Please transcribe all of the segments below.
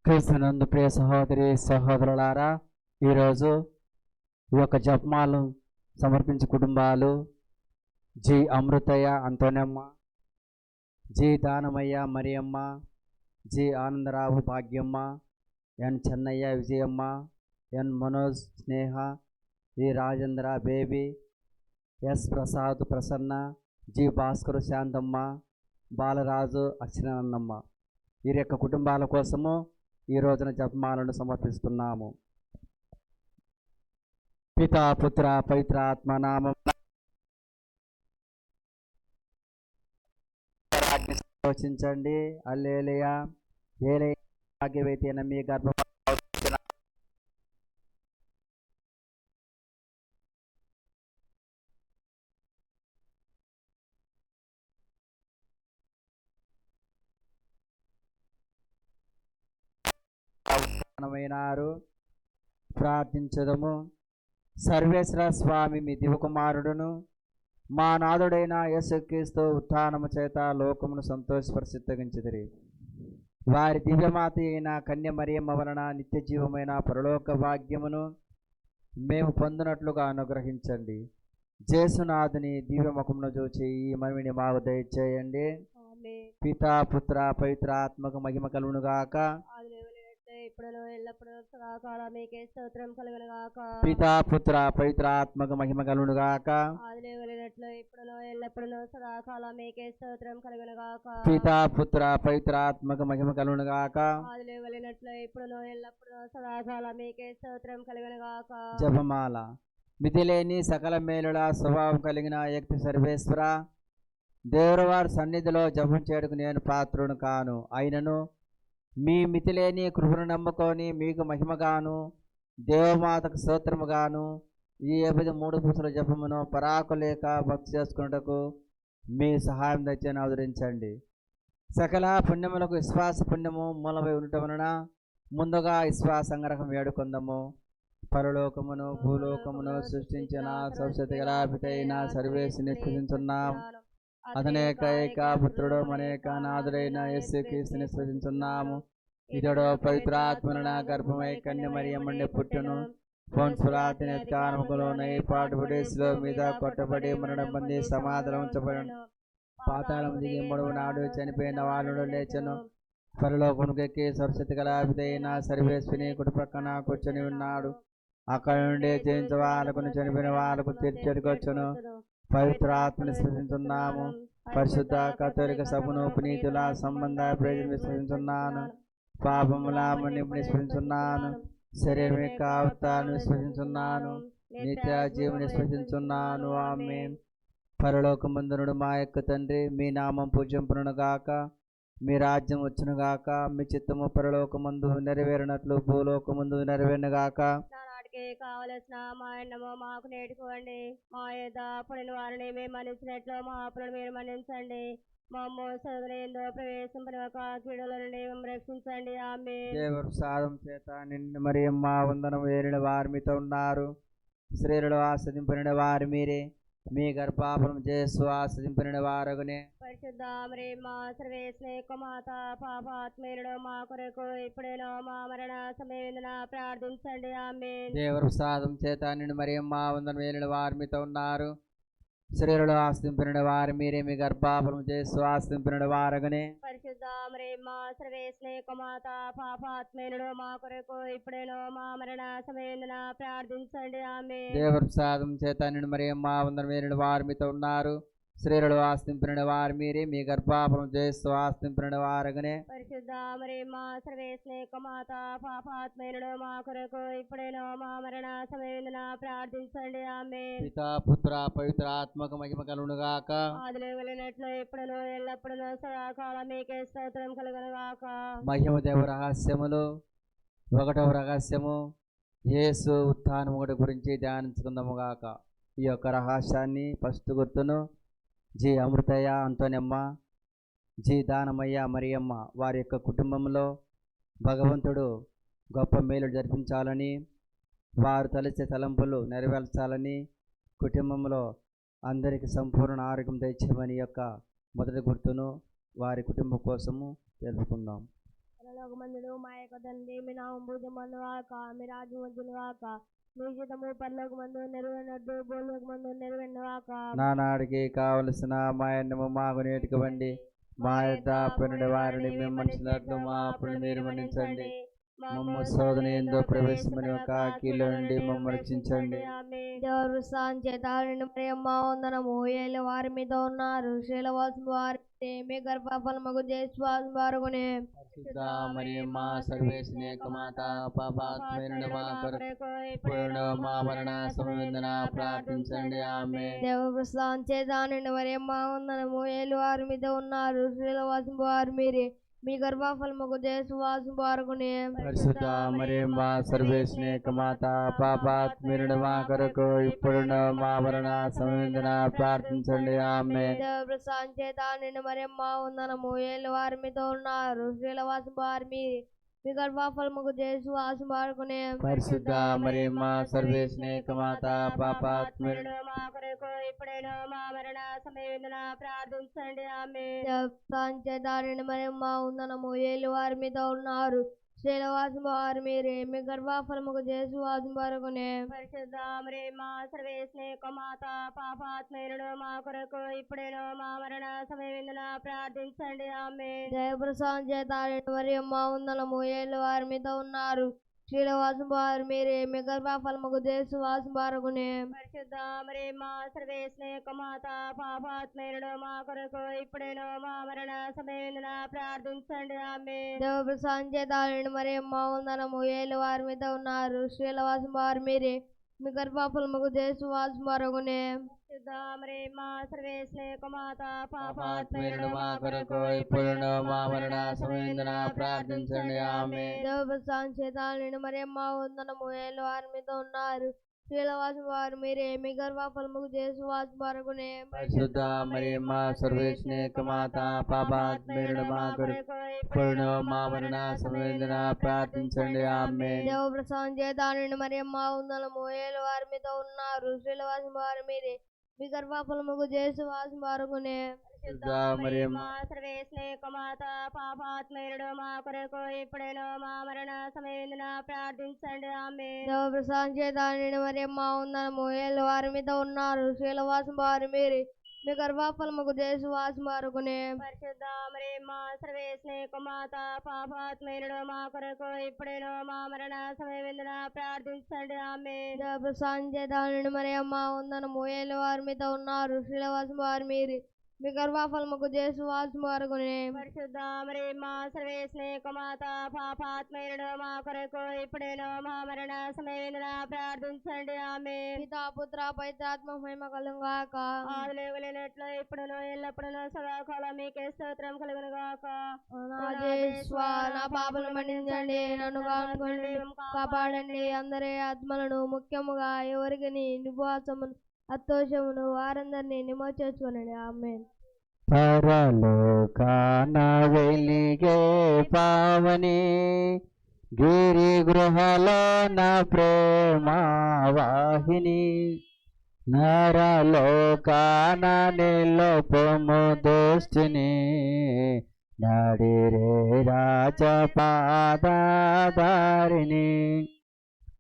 క్రీస్తునందు ప్రియ సహోదరి సహోదరులారా, ఈరోజు ఈ యొక్క జపమాలను సమర్పించే కుటుంబాలు G Amruthayya Anthonamma, G Danamayya Mariyamma, G Anandarao Bhagyamma, N Chennayya Vijayamma, N Manoj Sneha, G Rajendra Baby, S Prasad Prasanna, G Bhaskar Shanthamma, Balaraju Aksharanamma, వీరి యొక్క కుటుంబాల కోసము ఈ రోజున జపమాలను సమర్పిస్తున్నాము. పితా పుత్ర పవిత్ర ఆత్మ నామం ఆలోచించండి. హల్లెలూయా. ఏలే భాగ్యవతి మీ గర్భ ప్రార్థించదము. సర్వేశ్వర స్వామి మీ దివ్యకుమారుడును మా నాథుడైన యేసుక్రీస్తు ఉత్థానము చేత లోకమును సంతోషపరిచిత్తగించిదిరి. వారి దివ్యమాత అయిన కన్య మరియమ్మ వలన నిత్య జీవమైన పరలోక భాగ్యమును మేము పొందినట్లుగా అనుగ్రహించండి. జేసునాథుని దివ్యముఖమును చూచి ఈ మనవిని మాకు దయచేయండి. పితా పుత్ర పవిత్ర ఆత్మకు మహిమ కలుగునుగాక. పితా పుత్ర పవిత్ర ఆత్మకు మహిమ కలుగునుగాక. పితా పుత్ర పవిత్ర ఆత్మకు మహిమ కలుగునుగాక. జపమాల. మితిలేని సకల మేలుల స్వభావం కలిగిన వ్యక్తి సర్వేశ్వర, దేవుడివారి సన్నిధిలో జపం చేయడానికి నేను పాత్రుడు కాను. అయినను మీ మితిలేని కృపను నమ్ముకొని మీకు మహిమగాను దేవమాతకు స్తోత్రముగాను ఈ 3 పూసల జపమును పరాకులేక భక్తి చేసుకున్నటకు మీ సహాయం తెచ్చని ఆదరించండి. సకల పుణ్యములకు విశ్వాస పుణ్యము మూలమై ఉండటం వలన ముందుగా విశ్వాస సంగ్రహం వేడుకొందము. పరలోకమును భూలోకమును సృష్టించిన సరస్వతి గల పితైన సర్వేశ్వరుని స్తుతించున్నాం. అతనేక ఏక పుత్రుడు మనేక నాథుడైన యేసుక్రీస్తుని స్తుతించున్నాము. ఇతడు పవిత్రాత్మన గర్భమై కన్య మరియమ్మ పుట్టును. పొంచురాతినెత్కారములోనై పాటుపడి శిలువ మీద కొట్టబడి మరణం పొంది సమాధిలో ఉంచబడను. పాతాళం దిగి 3వ నాడు చనిపోయిన వాళ్ళను లేచెను. పరలోకముకెక్కి సరస్వతి గల పితైన సర్వేశ్వరుని కుడి ప్రక్కన కూర్చొని ఉన్నాడు. అక్కడ నుండి జయించే వాళ్ళకు చనిపోయిన వాళ్ళకు తీర్చెడుకొచ్చును. పవిత్రాత్మని విశ్వసించున్నాము. పరిశుద్ధ కథోలిక సభను పునీతుల సంబంధ ప్రజలు విశ్వసించున్నాను. పాపముల మన్నిపుని విశ్వసించున్నాను. శరీరం యొక్క అవతారాన్ని విశ్వసించున్నాను. నిత్య జీవుని విశ్వసించున్నాను. ఆమేన్. పరలోకమందునుడు మా యొక్క తండ్రి, మీ నామం పూజింపబడునుగాక. మీ రాజ్యం వచ్చునుగాక. మీ చిత్తము పరలోకమందు నెరవేరినట్లు భూలోకమందు నెరవేరునుగాక. కావలసిన మా అన్నము మాకు నేర్చుకోండి. మా యొక్క అప్పుడైన వారిని మేము మన్నించినట్లు మా అప్పులను మీరు మన్నించండి. మమ్ము సదులేందో ప్రవేశింపని ఒక కీడుల నుండి రక్షించండి. ఆమేన్. దేవుడు సాధం చేత నిన్ను మరియమ్మ వందనం ఏలిన వారు మీతో ఉన్నారు. స్త్రీలలో ఆస్వాదింపనిన వారు మీరే. మీ గర్భఫలము యేసు ఆస్వాదింపనిన వారగునే. పరిశుద్ధ మరియమ్మ సర్వేశ్వరుని యొక్క మాత, పాపాత్మీయుడు మా కొరకు ఇప్పుడేనో మా మరణ సమయమున ప్రార్థించండి. ఆమేన్. దేవుడు సాధం చేత నిన్ను మరియమ్మ వందనం ఏలిన వారు మీతో ఉన్నారు. స్త్రీలలో ఆస్తింపనిన వారు మీరే. మీ గర్భఫలము యేసు ఆస్తింపనిన వారగునే. పరిశుద్ధ మరియమ్మ సర్వేశ్వరుని యొక్క మాత, పాపాత్మీయుడు మా కొరకు ఇప్పుడేనో మా మరణ సమయమున ప్రార్థించండి. ఆమేన్. దేవుడు సాధం చేత నిన్ను మరియమ్మ వందనం ఏలిన వారు మీతో ఉన్నారు. స్త్రీలలో ఆస్తింపనిన వారు మీరే. మీ గర్భఫలము యేసు ఆస్తింపనిన వారగునే. పరిశుద్ధ మరియమ్మ సర్వేశ్వరుని యొక్క మాత, పాపాత్మీయుడు మా కొరకు ఇప్పుడేనో మా మరణ సమయమున ప్రార్థించండి. ఆమేన్. పితా పుత్ర పవిత్ర ఆత్మకు మహిమ కలుగునుగాక. ఆదిలో వెళ్ళినట్లు ఎప్పుడును ఎల్లప్పుడూ సదాకాలం మీకే స్తోత్రం కలుగునుగాక. మహిమదేవ రహస్యములు. 1వ రహస్యము యేసు ఉత్థానము గురించి ధ్యానించుకుందాము గాక. ఈ యొక్క రహస్యాన్ని ఫస్ట్ గుర్తును జి అమృతయ్య అంతోనమ్మ, జి దానమయ్య మరియమ్మ వారి యొక్క కుటుంబంలో భగవంతుడు గొప్ప మేలు జరిపించాలని, వారు తలచే తలంపులు నెరవేర్చాలని, కుటుంబంలో అందరికీ సంపూర్ణ ఆరోగ్యం తెచ్చేమని యొక్క మొదటి గుర్తును వారి కుటుంబం కోసము తెలుపుకుందాం. పరలోకమందుడు మా యొక్క తండ్రి మీ నామం పూజింపబడుగాక, మీ రాజ్యం వచ్చునుగాక, మీ చిత్తము పరలోకమందు నెరవేరినట్టు భూలోకమందు నెరవేరునుగాక. నానాడికి కావలసిన మా అన్నము మాకు నేర్చుకోవండి, మా యొద్ద అప్పునుడి వారిని మేము మన్నించినట్లు మా అప్పును మీరు మన్నించండి. మమ్మ శోధన ఎందు ప్రవేశమని ఒక కీలో నుండి మమ్మల్ని రక్షించండి. దేవుడు చేత ప్రేమ వందనము ఏళ్ళ వారి మీద ఉన్నారు, శీలవాసం వారి మీ గర్భఫలముకు జయశ్వాసం వారుగునే. మరియు మా సర్వేశ్వని యొక్క మాత పాపాత్మైన మా కొరకు ఇప్పుడు మా మరణ సమయందున ప్రార్థించండి. ఆమేన్. దేవుడు చేత ప్రేమ వందనము ఏళ్ళు వారి మీద ఉన్నారు, శీలవాసం వారు మీరే మీ గర్భఫలముకు జయశ్వాసం వారుగునే. పరిశుద్ధ మరియు మా సర్వేశ్వని యొక్క మాత పాపాత్మైన మా కొరకు ఇప్పుడు మా మరణ సమయందున ప్రార్థించండి. ఆమేన్. దేవుడు చేత మరియమ్మ వందనము ఏళ్ళు వారి మీద ఉన్నారు, శ్రీలవాసం వారి మీ గర్భఫలముకు జయశ్వాసం వారుకునే. పరిశుద్ధ మరియు మా సర్వేశ్వని యొక్క మాత పాపాత్మైన మా కొరకు ఇప్పుడైనా మా మరణ సమయందున ప్రార్థించండి. ఆమేన్. చేత మరియమ్మ వందనము ఏళ్ళు వారి మీద ఉన్నారు, శ్రీలవాసం వారు మీరే మీ గర్భఫలముకు జయశ్వాసం వారుకునే. పరిశుద్ధ మరియమ్మ సర్వేశ్వని యొక్క మాత పాపాత్మయుడు మా కొరకు ఇప్పుడేనో మా మరణ సమయమున ప్రార్థించండి. ఆమేన్. జయప్రసాదం చేత మరియమ్మ వందనము ఏళ్ళు వారి మీద ఉన్నారు, శ్రీలవాసం వారు మీరే మీ గర్భఫలముకు జయశ్వాసం వారుకునే. పరిశుద్ధ మరియమ్మ సర్వేశ్వని యొక్క మాత పాపాత్మయుడు మా కొరకు ఇప్పుడేనో మా మరణ సమయమున ప్రార్థించండి. ఆమేన్. దేవప్రసాదం చేత మరియమ్మ వందనము ఏళ్ళు వారి మీద ఉన్నారు, శ్రీలవాసం వారు మీరే మీ గర్భఫలముకు జయశ్వాసం వారుకునే. పరిశుద్ధ మరియమ్మ సర్వేశ్వని యొక్క మాత పాపాత్మయుడు మా కొరకు ఇప్పుడును మా మరణ సమయమున ప్రార్థించండి. ఆమేన్. దేవప్రసాదం చేత మరియమ్మ వందనము ఏళ్ళు వారి మీద ఉన్నారు, శ్రీలవాసం వారు మీరే మీ గర్భఫలముకు జయశ్వాసం వారుకునే. పరిశుద్ధ మరియమ్మ సర్వేశ్వని యొక్క మాత పాపాత్మయుడు మా కొరకు ఇప్పుడు మా మరణ సమయందున ప్రార్థించండి. ఆమేన్. దేవప్రసాదం చేత మరియమ్మ వందనము ఏళ్ళు వారి మీద ఉన్నారు, శ్రీలవాసం వారు మీరే మీ గర్భఫలముకు జయశ్వాసం వారుకునే. పరిశుద్ధ మరియమ్మ సర్వేశ్వని యొక్క మాత పాపాత్మయుడు మా కొరకు ఇప్పుడేనో మా మరణ సమయమున ప్రార్థించండి. ఆమేన్. దేవప్రసాదం చేత మరియమ్మ వందనము ఏళ్ళు వారి మీద ఉన్నారు, శ్రీలవాసం వారు మీరే మీ గర్భఫలముకు జయశ్వాసం వారుకునే. పరిశుద్ధ మరియమ్మ సర్వేశ్వని యొక్క మాత పాపాత్మయుడు మా కొరకు ఇప్పుడేనో మా మరణ సమయమున ప్రార్థించండి. ఆమేన్. దేవప్రసాదం చేత మరియమ్మ వందనము ఏళ్ళు వారి మీద ఉన్నారు, శ్రీలవాసం వారు మీరే మీ గర్భఫలముకు జయశ్వాసం వారుకునే. పరిశుద్ధ మరియమ్మ సర్వేశ్వని యొక్క మాత పాపాత్మయుడు మా కొరకు ఇప్పుడేనో మా మరణ సమయమున ప్రార్థించండి. ఆమేన్. పితా పుత్ర పవిత్రాత్మ మహిమ కలుగుగాక, ఆదిలేనట్లు ఇప్పుడును ఎల్లప్పుడును సదాకాలం మీకే స్తోత్రం కలుగునుగాక. నా పాపలు మన్నించండి, నన్ను కాపాడండి, అందరి ఆత్మలను ముఖ్యముగా ఎవరికి నివాసమును అత్తోషమును వారందరినీ నిమోచేసుకొనండి. ఆమేన్. పరలోకాన వెలిగే పావని గిరి గృహలో నా ప్రేమ వాహిని, నరలోకాన నిలుపుము దృష్టిని, నడిరే రాజపాదారిని.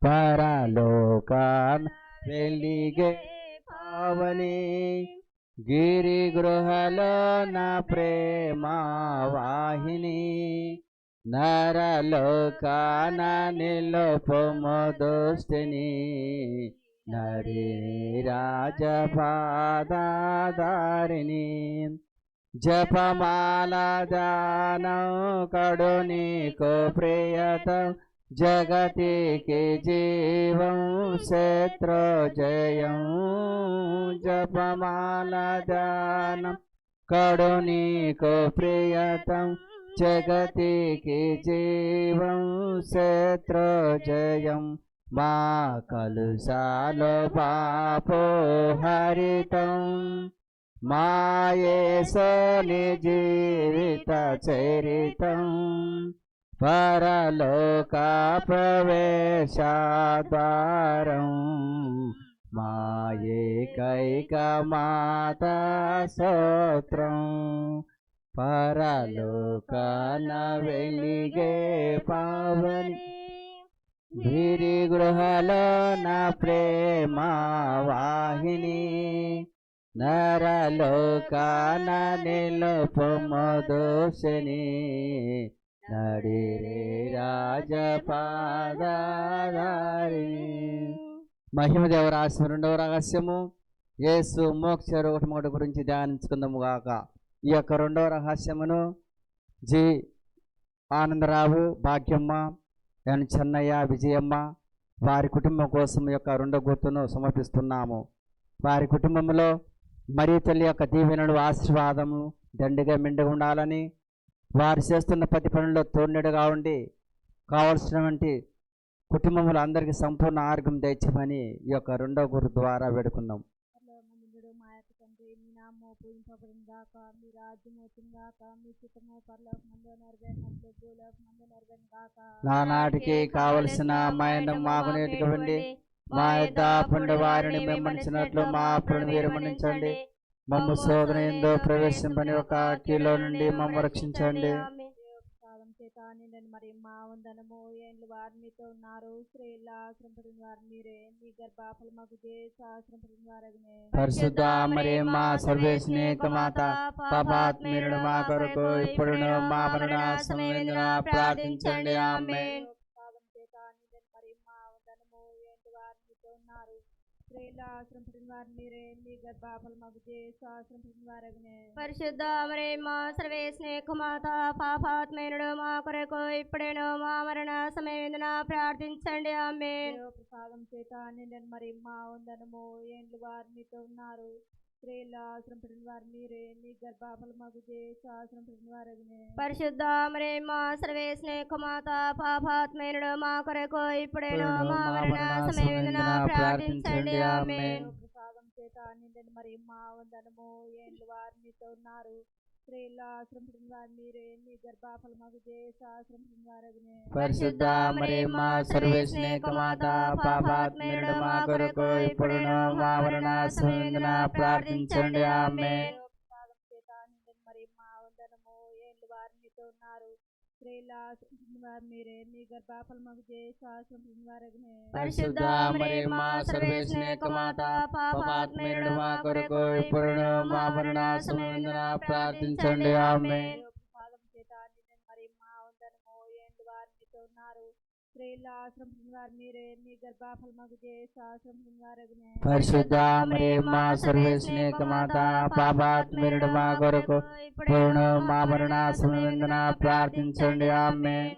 పరలోకాన వెలిగే పావని గిరి గృహలో నా ప్రేమ వాహిని, నరలోకాన నిలుపుము దృష్టిని, నడి రాజపాదారిని. జపమాల దానం కడు నీకు ప్రియతం, జగతికి జీవం శత్రు జయం. జపమాల దానం కడు నీకు ప్రియతం, జగతికి జీవం శత్రు జయం. మా కలుషాలో పాపో హరితం, మా యేసుని జీవిత చరితం. పరలోక ప్రవేశద్వారం, మా ఏకైక మాత స్తోత్రం. పరలోకాన వెలిగే పావని గిరి గృహలో నా ప్రేమ వాహిని నరలోకాన నిలుపుము దోషిని నడిరే రాజపాదారిని. మహిమదేవ రాసిన 2వ రహస్యము యేసు మోక్ష రూపముడు గురించి ధ్యానించుకుందాము గాక. ఈ యొక్క 2వ రహస్యమును జి ఆనందరావు, భాగ్యమ్మ, ఎన్ చెన్నయ్య, విజయమ్మ వారి కుటుంబం కోసం ఈ యొక్క 2వ గుర్తును సమర్పిస్తున్నాము. వారి కుటుంబంలో మరియ తల్లి యొక్క దీవెనలు ఆశీర్వాదము దండిగా మెండుగా ఉండాలని, వారు చేస్తున్న ప్రతి పనుల్లో తోడుగా ఉండి కావలసినటువంటి కుటుంబంలో అందరికీ సంపూర్ణ ఆరోగ్యం దయచేయమని ఈ యొక్క 2వ గురు ద్వారా వేడుకుందాం. నానాటికి కావలసిన మాయనం మాకు నేర్చుకోండి. మా యొద్ద పండు వారిని మెమ్మనించినట్లు మా అప్పులను మీరు మన్నించండి. మమ్ము శోధన ఎందో ప్రవేశింపని ఒక కీలో నుండి మమ్మ రక్షించండి. మరి మా వందనము ఏండ్లు వారు మీతో ఉన్నారు. స్త్రీల ఆశ్రమపడిన వారు మీరే, మీ గర్భఫల మగు ఆశ్రమపడిన వారనే. పరిశుద్ధ మరి మా సర్వేశ్వని మాత పాపాత్మీయుడు మా కొరకు ఇప్పుడును మా మరణ సమయమున ప్రార్థించండి. ఆమేన్. మరి మా వందనము ఏంటి వారు మీతో ఉన్నారు. స్త్రీల ఆశ్రమపడిన వారు మీరే, మీ గర్భఫల మగు ఆశ్రమపడిన వారనే. పరిశుద్ధ మరి మా సర్వేశ్వని మాత పాపాత్మీయుడు మా కొరకు ఇప్పుడేను మా మరణ సమయమున ప్రార్థించండి. ఆమేన్. ప్రసాదం చేత నిండిన మరి మా వందనము ఏండ్లు వారు మీతో ఉన్నారు. స్త్రీల ఆశ్రమపడిన వారు మీరే, మీ గర్భఫల మగు ఆశ్రమపడిన వారనే. పరిశుద్ధ మరి మా సర్వేశ్వని మాత పాపాత్మీయుడు మా కొరకు ఇప్పుడేను మా మరణ సమయమున ప్రార్థించండి. ఆమేన్. ప్రసాదం చేత నిండిన మరి మా వందనము ఏండ్లు వారు మీతో ఉన్నారు. స్త్రీల ఆశ్రమపడిన వారు మీరే, మీ గర్భఫల మగు ఆశ్రమపడిన వారనే. పరిశుద్ధ మరి మా సర్వేశ్వని మాత పాపాత్మీయుడు మా కొరకు ఇప్పుడును మా మరణ సమయమున ప్రార్థించండి. ఆమేన్. మరి మా వందనము ఏండ్లు వారు మీతో ఉన్నారు. స్త్రీల ఆశ్రమపడిన వారు మీరే, మీ గర్భఫల మగు ఆశ్రమపడిన వారనే. పరిశుద్ధ మరి మా సర్వేశ్వని మాత పాపాత్మీయుడు మా కొరకు ఇప్పుడును మా మరణ సమయమున ప్రార్థించండి. ఆమేన్. మరి మా వందనము ఏండ్లు వారు మీతో ఉన్నారు. స్త్రీల ఆశ్రమపడిన వారు మీరే, మీ గర్భఫల మగు ఆశ్రమపడిన వారనే. పరిశుద్ధ మరి మా సర్వేశ్వని మాత పాపాత్మీయుడు మా కొరకు ఇప్పుడును మా మరణ సమయమున ప్రార్థించండి. ఆమేన్.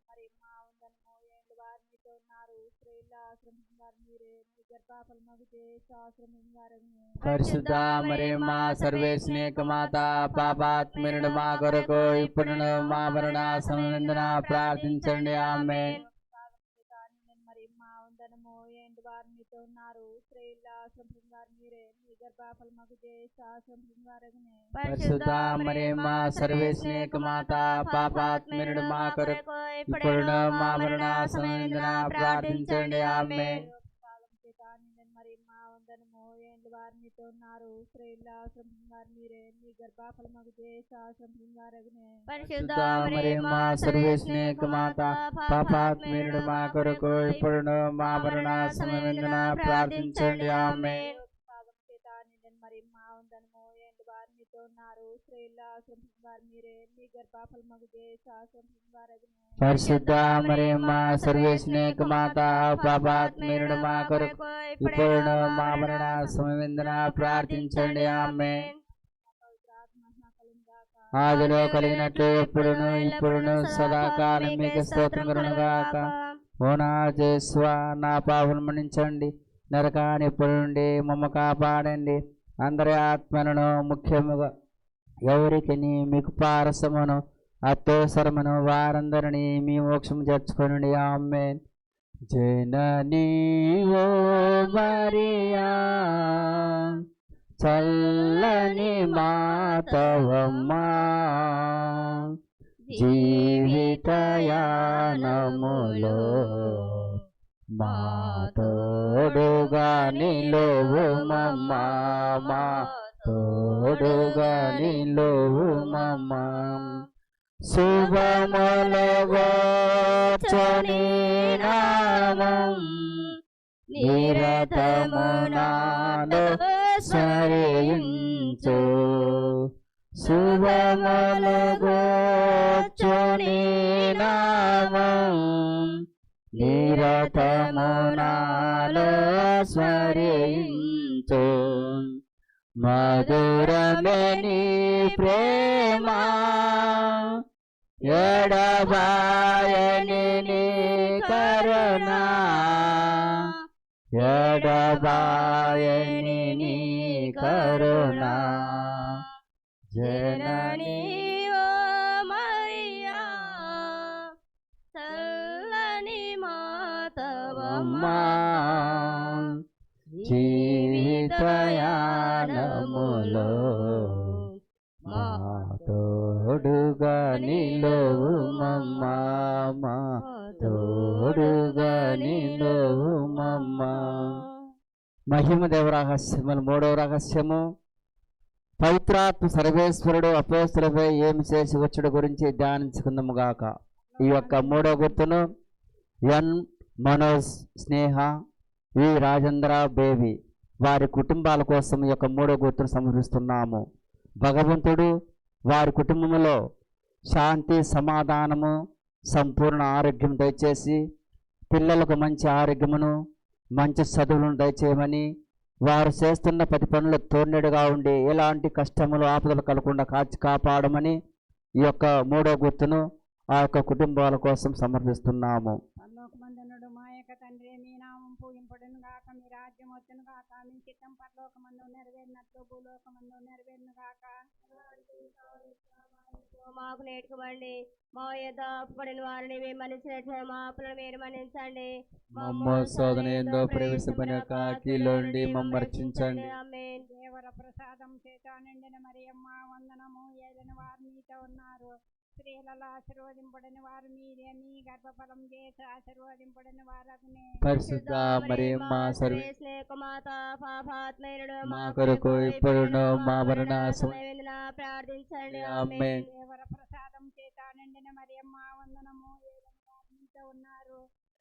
మరి మా వందనము ఏండ్లు వారు మీతో ఉన్నారు. స్త్రీల ఆశ్రమపడిన వారు మీరే, మీ గర్భఫల మగు ఆశ్రమపడిన వారనే. పరిశుద్ధ మరి మా సర్వేశ్వని మాత పాపాత్మీయుడు మా కొరకు ఇప్పుడును మా మరణ సమయమున ప్రార్థించండి. ఆమేన్. మరి మా వందనము ఏంటి వారు మీతో ఉన్నారు. స్త్రీల ఆశ్రమపడిన వారు మీరే, మీ గర్భఫల మగు ఆశ్రమపడిన వారనే. పరిశుద్ధ మరి మా సర్వేశ్వని మాత పాపాత్మీయుడు మా కొరకు ఇప్పుడును మా మరణ సమయమున ప్రార్థించండి. ఆమేన్. మరి మా వందనము ఏంటి వారు మీతో ఉన్నారు. స్త్రీల ఆశ్రమపడిన వారు మీరే, మీ గర్భఫల మగు ఆశ్రమపడిన వారనే. పరిశుద్ధ మరి మా సర్వేశ్వని మాత పాపాత్మీయుడు మా కొరకు ఇప్పుడును మా మరణ సమయమున ప్రార్థించండి. ఆమేన్. మరి మా వందనము ఏంటి వారు మీతో ఉన్నారు. స్త్రీల ఆశ్రమపడిన వారు మీరే, మీ గర్భఫల మగు ఆశ్రమపడిన వారనే. పరిశుద్ధ మరి మా సర్వేశ్వని మాత పాపాత్మీయుడు మా కొరకు ఇప్పుడును మా మరణ సమయమున ప్రార్థించండి. ఆమేన్. ఆదిలో కలిగినట్లు ఎప్పుడును ఇప్పుడును సదాకాలం మీకు స్తోత్రం కలుగునుగాక. ఓ నా యేసువా, నా పాపములను మన్నించండి. నరకాన్ని ఇప్పటి నుండి మమ్మ కాపాడండి. అందరి ఆత్మలను ముఖ్యముగా ఎవరికి మీకు పారసమును అత్యవసరమును వారందరినీ మీ మోక్షము చేర్చుకొనండి. ఆమేన్. జననీ ఓ మరియా, చల్లని మాతవమ్మా, జీవితయానములో మా తోడుగా నిలువుమమ్మా, మా తోడుగా తోడుగా నిలువు మమ్మ శుభములగోచని నామం నిరతము నాలో స్మరించు శుభములగోచని నామం నిరతము నాలో స్మరించు మధురమే నీ ప్రేమ ఎడబాయని నీ కరుణ ఎడబాయని నీ కరుణ జననీ ఓ మరియా చల్లని మాతవమ్మా జీవితయానములో మా తోడుగా నిలువు మమ్మ మా తోడుగా నిలువు మమ్మ మహిమ దేవ రహస్యములు మూడవ రహస్యము పవిత్రాత్మ సర్వేశ్వరుడు అపోస్తులపై ఏమి చేసి వచ్చుడు గురించి ధ్యానించుకుందాము గాక. ఈ యొక్క మూడవ గుర్తును ఎన్ మనోజ్ స్నేహ వి రాజేంద్ర బేబీ వారి కుటుంబాల కోసం ఈ యొక్క మూడవ గుర్తును సమర్పిస్తున్నాము. భగవంతుడు వారి కుటుంబంలో శాంతి సమాధానము సంపూర్ణ ఆరోగ్యం దయచేసి పిల్లలకు మంచి ఆరోగ్యమును మంచి చదువులను దయచేయమని వారు చేస్తున్న ప్రతి పనులు తోడుగా ఉండి ఎలాంటి కష్టములు ఆపదలు కలగకుండా కాపాడమని ఈ యొక్క మూడో గుర్తును ఆ యొక్క కుటుంబాల కోసం సమర్పిస్తున్నాము. పరలోకమందునుడు మా యొక్క తండ్రి మీ నామం పూజింపడును గాక మీ రాజ్యం వచ్చును గాక మీ చిత్తం పరలోకమందు నెరవేరినట్లు భూలోకమందు నెరవేరును గాక మాకు నేర్చుకోండి మా యొద్ద అప్పుపడిన వారిని మేము మన్నించినట్లు మా అప్పులను మీరు మన్నించండి మమ్మ శోధన ఏందో ప్రవేశపడక కీలో నుండి మమ్మ రక్షించండి. ఆమేన్. దేవర ప్రసాదం చేత నిండిన మరియమ్మ వందనము ఏలిన వారు మీతో ఉన్నారు స్త్రీలలో ఆశీర్వదింపడిన వారు మీరే మీ గర్భఫలం చేసి ఆశీర్వదింపడిన వారగునే పరిశుద్ధ మరియమ్మ మాత పాపాత్మయుడు మా కొరకు ఇప్పుడును మా మరణ సమయమున ప్రార్థించండి ఆమేన్. దేవర ప్రసాదం చేత నిండిన మరియమ్మ వందనము ఏలిన వారు మీతో ఉన్నారు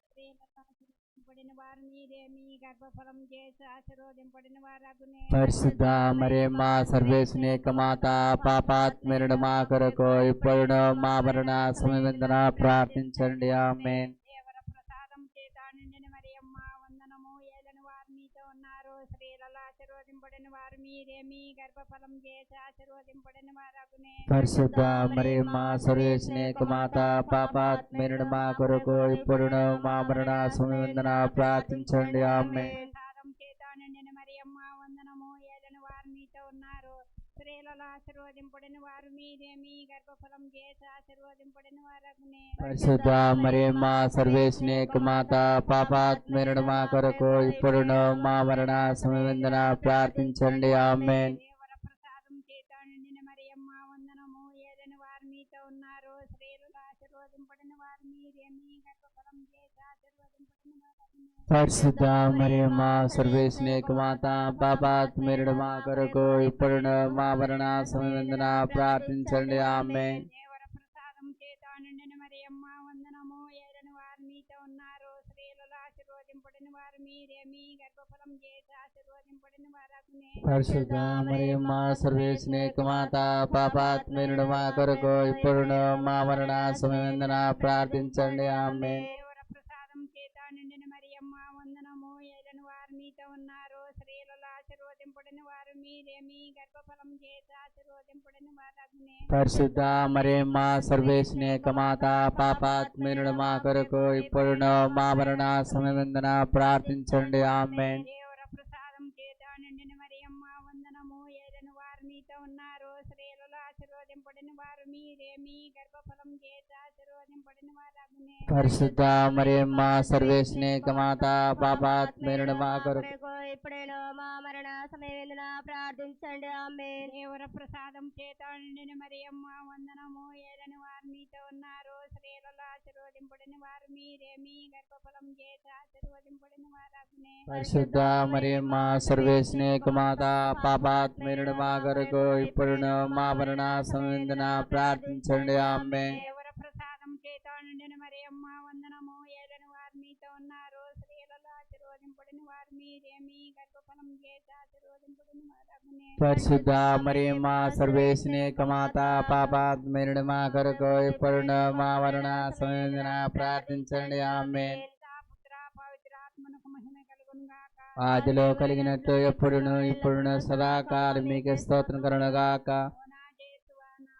స్త్రీలలో ఆశీర్వదింపడిన వారు మీరే మీ గర్భఫలం చేసి ఆశీర్వదింపడిన వారగునే పరిశుద్ధ మరియమ్మ సర్వేశ్వని యొక్క మాత పాపాత్మయుడు మా కొరకు ఇప్పుడును మా మరణ సమయమున ప్రార్థించండి ఆమేన్. దేవర ప్రసాదం చేత నిండిన మరియమ్మ వందనము ఏలిన వారు మీతో ఉన్నారు స్త్రీలలో ఆశీర్వదింపడిన వారు మీరే మీ గర్భఫలం చేసి ఆశీర్వదింపడిన వారగునే పరిశుద్ధ మరియమ్మ సర్వేశ్వని యొక్క మాత పాపాత్మయుడు మా కొరకు ఇప్పుడును మా మరణ సమయమున ప్రార్థించండి ఆమేన్. ప్రసాదం చేత నిండిన మరియమ్మ వందనము ఏలిన వారు మీతో ఉన్నారు స్త్రీలలో ఆశీర్వదింపడిన వారు మీరే మీ గర్భఫలం చేసి ఆశీర్వదింపడిన వారగునే పరిశుద్ధ మరియమ్మ సర్వేశ్వని యొక్క మాత పాపాత్మయుడు మా కొరకు ఇప్పుడును మా మరణ సమయమున ప్రార్థించండి ఆమేన్. దేవర ప్రసాదం చేత నిండిన మరియమ్మ వందనము ఏలిన వారు మీతో ఉన్నారు స్త్రీలలో ఆశీర్వదింపడిన వారు మీరే మీ గర్భఫలం చేసి ఆశీర్వదింపడిన వారగునే పరిశుద్ధ మరియమ్మ సర్వేశ్వని యొక్క మాత పాపాత్మయుడు మా కొరకు ఇప్పుడును మా మరణ సమయమున ప్రార్థించండి ఆమేన్. దేవర ప్రసాదం చేత నిండిన మరియమ్మ వందనము ఏలిన వారు మీతో ఉన్నారు స్త్రీలలో ఆశీర్వదింపడిన వారు మీరే మీ గర్భఫలం చేసి ఆశీర్వదింపడిన వారగునే పరిశుద్ధ మరియమ్మ సర్వేశ్వని యొక్క మాత పాపాత్మయుడు మా కొరకు ఇప్పుడును మా మరణ సమయమున ప్రార్థించండి ఆమేన్. దేవర ప్రసాదం చేత నిండిన మరియమ్మ వందనము ఏలిన వారు మీతో ఉన్నారు స్త్రీలలో ఆశీర్వదింపడిన వారు మీరే మీ గర్భఫలం చేసి ఆశీర్వదింపడిన వారగునే పరిశుద్ధ మరియమ్మ సర్వేశ్వని యొక్క మాత పాపాత్మయుడు మా కొరకు ఇప్పుడును మా మరణ సమయమున ప్రార్థించండి ఆమేన్. దేవర ప్రసాదం చేత నిండిన మరియమ్మ వందనము ఏలిన వారు మీతో ఉన్నారు స్త్రీలలో ఆశీర్వదింపడిన వారు మీరే మీ గర్భఫలం చేసి ఆశీర్వదింపడిన వారగునే పరిశుద్ధ మరియమ్మ సర్వేశ్వని యొక్క మాత పాపాత్మయుడు మా కొరకు ఇప్పుడేనో మా మరణ సమయమున ప్రార్థించండి ఆమేన్. దేవర ప్రసాదం చేత నిండిన మరియమ్మ వందనము ఏలిన వారు మీతో ఉన్నారు స్త్రీలలో ఆశీర్వదింపడిన ఆశ్రవదింపబడిన వారు మీరే మీ గర్భఫలం చేత ఆశీర్వదింపబడిన వారగునే పరిశుద్ధ మరియమ్మ సర్వేశ్వని మాత పాపాత్మీయుడు మా కొరకు ఇప్పుడును మా మరణ సమయందున ప్రార్థించండి ఆమె. దేవర ప్రసాదం చేత నిండిన మరియమ్మ వందనము. ఏలిన వారు మీతో ఉన్నారు, స్త్రీలలో ఆశీర్వదింపబడిన వారు మీరే మీ గర్భఫలం చేత ఆశీర్వదింపబడిన వారగునే పరిశుద్ధ మరియమ్మ సర్వేశ్వని మాత పాపాత్మీయుడు మా కొరకు ఇప్పుడును మా మరణ సమయందున ప్రార్థించండి ఆమె. పుత్ర పవిత్ర ఆత్మనకు మహిమ కలుగును గాక. ఆదిలో కలిగినట్టు ఎప్పుడును ఇప్పుడును సదాకాలం మీకు స్తోత్రం కలుగునుగాక. నా యేసువా, నా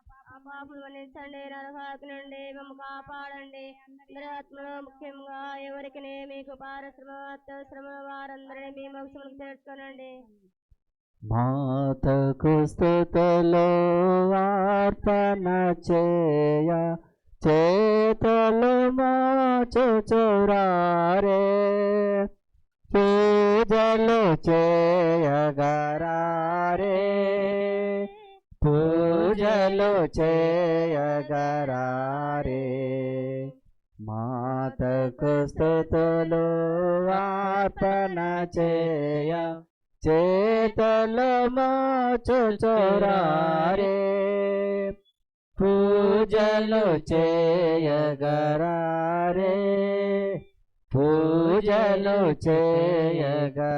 పాపములు మన్నించండి, నరకాగ్ని నుండి మమ్ము కాపాడండి. అందరి ఆత్మలో ముఖ్యంగా ఎవరికి మీకు పారశ్రమ అత్యవసరమ వారందరినీ మీ మోక్షములకు చేర్చుకోనండి. మాతకు స్తుతులు అర్పణ చేయ చేతలు మోచుచురారే పూజలు చేయగరారే పూజలు చేయగరారే. మాతకు స్తుతులు అర్పణ చేయ చేతలు మోచుచురారే పూజలు చేయగరారే పూజలు చేయగరారే.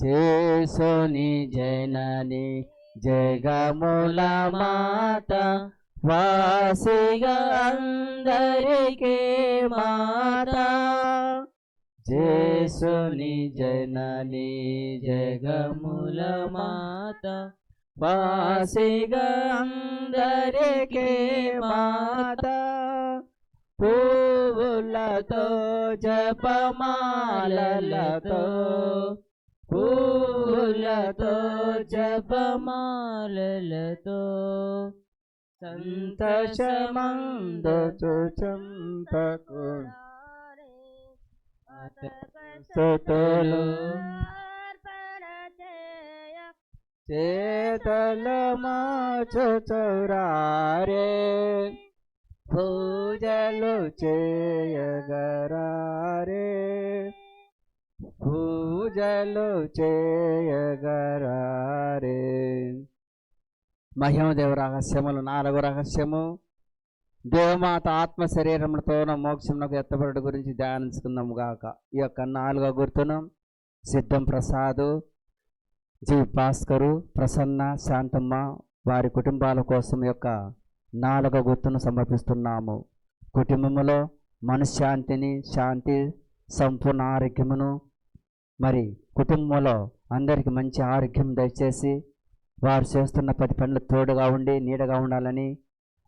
జేసుని జనని జగముల మాత వాసిగా అందరికీ మాత జేసుని జనని జగముల మాత వాసిగా అందరికీ మాత పువ్వులతో జపమాలలతో పువ్వులతో జపమాలలతో సంతోషమందుచు చంపకు స్తుతులు చేతలు మోచుచురారే పూజలు చేయగరారే పూజలు చేయగరారే. మహిమదేవ రహస్యములు 4వ రహస్యము దేవమాత ఆత్మ శరీరములతో మోక్షమునకు ఎత్తబడు గురించి ధ్యానించుకుందాము గాక. ఈ యొక్క 4వ గుర్తును సిద్ధం ప్రసాద్, జి భాస్కరు, ప్రసన్న, శాంతమ్మ వారి కుటుంబాల కోసం యొక్క 4వ గుర్తును సమర్పిస్తున్నాము. కుటుంబములో మనశ్శాంతిని, శాంతి, సంపూర్ణ ఆరోగ్యమును, మరి కుటుంబంలో అందరికి మంచి ఆరోగ్యం దయచేసి వారు చేస్తున్న ప్రతి పనులు తోడుగా ఉండి నీడగా ఉండాలని,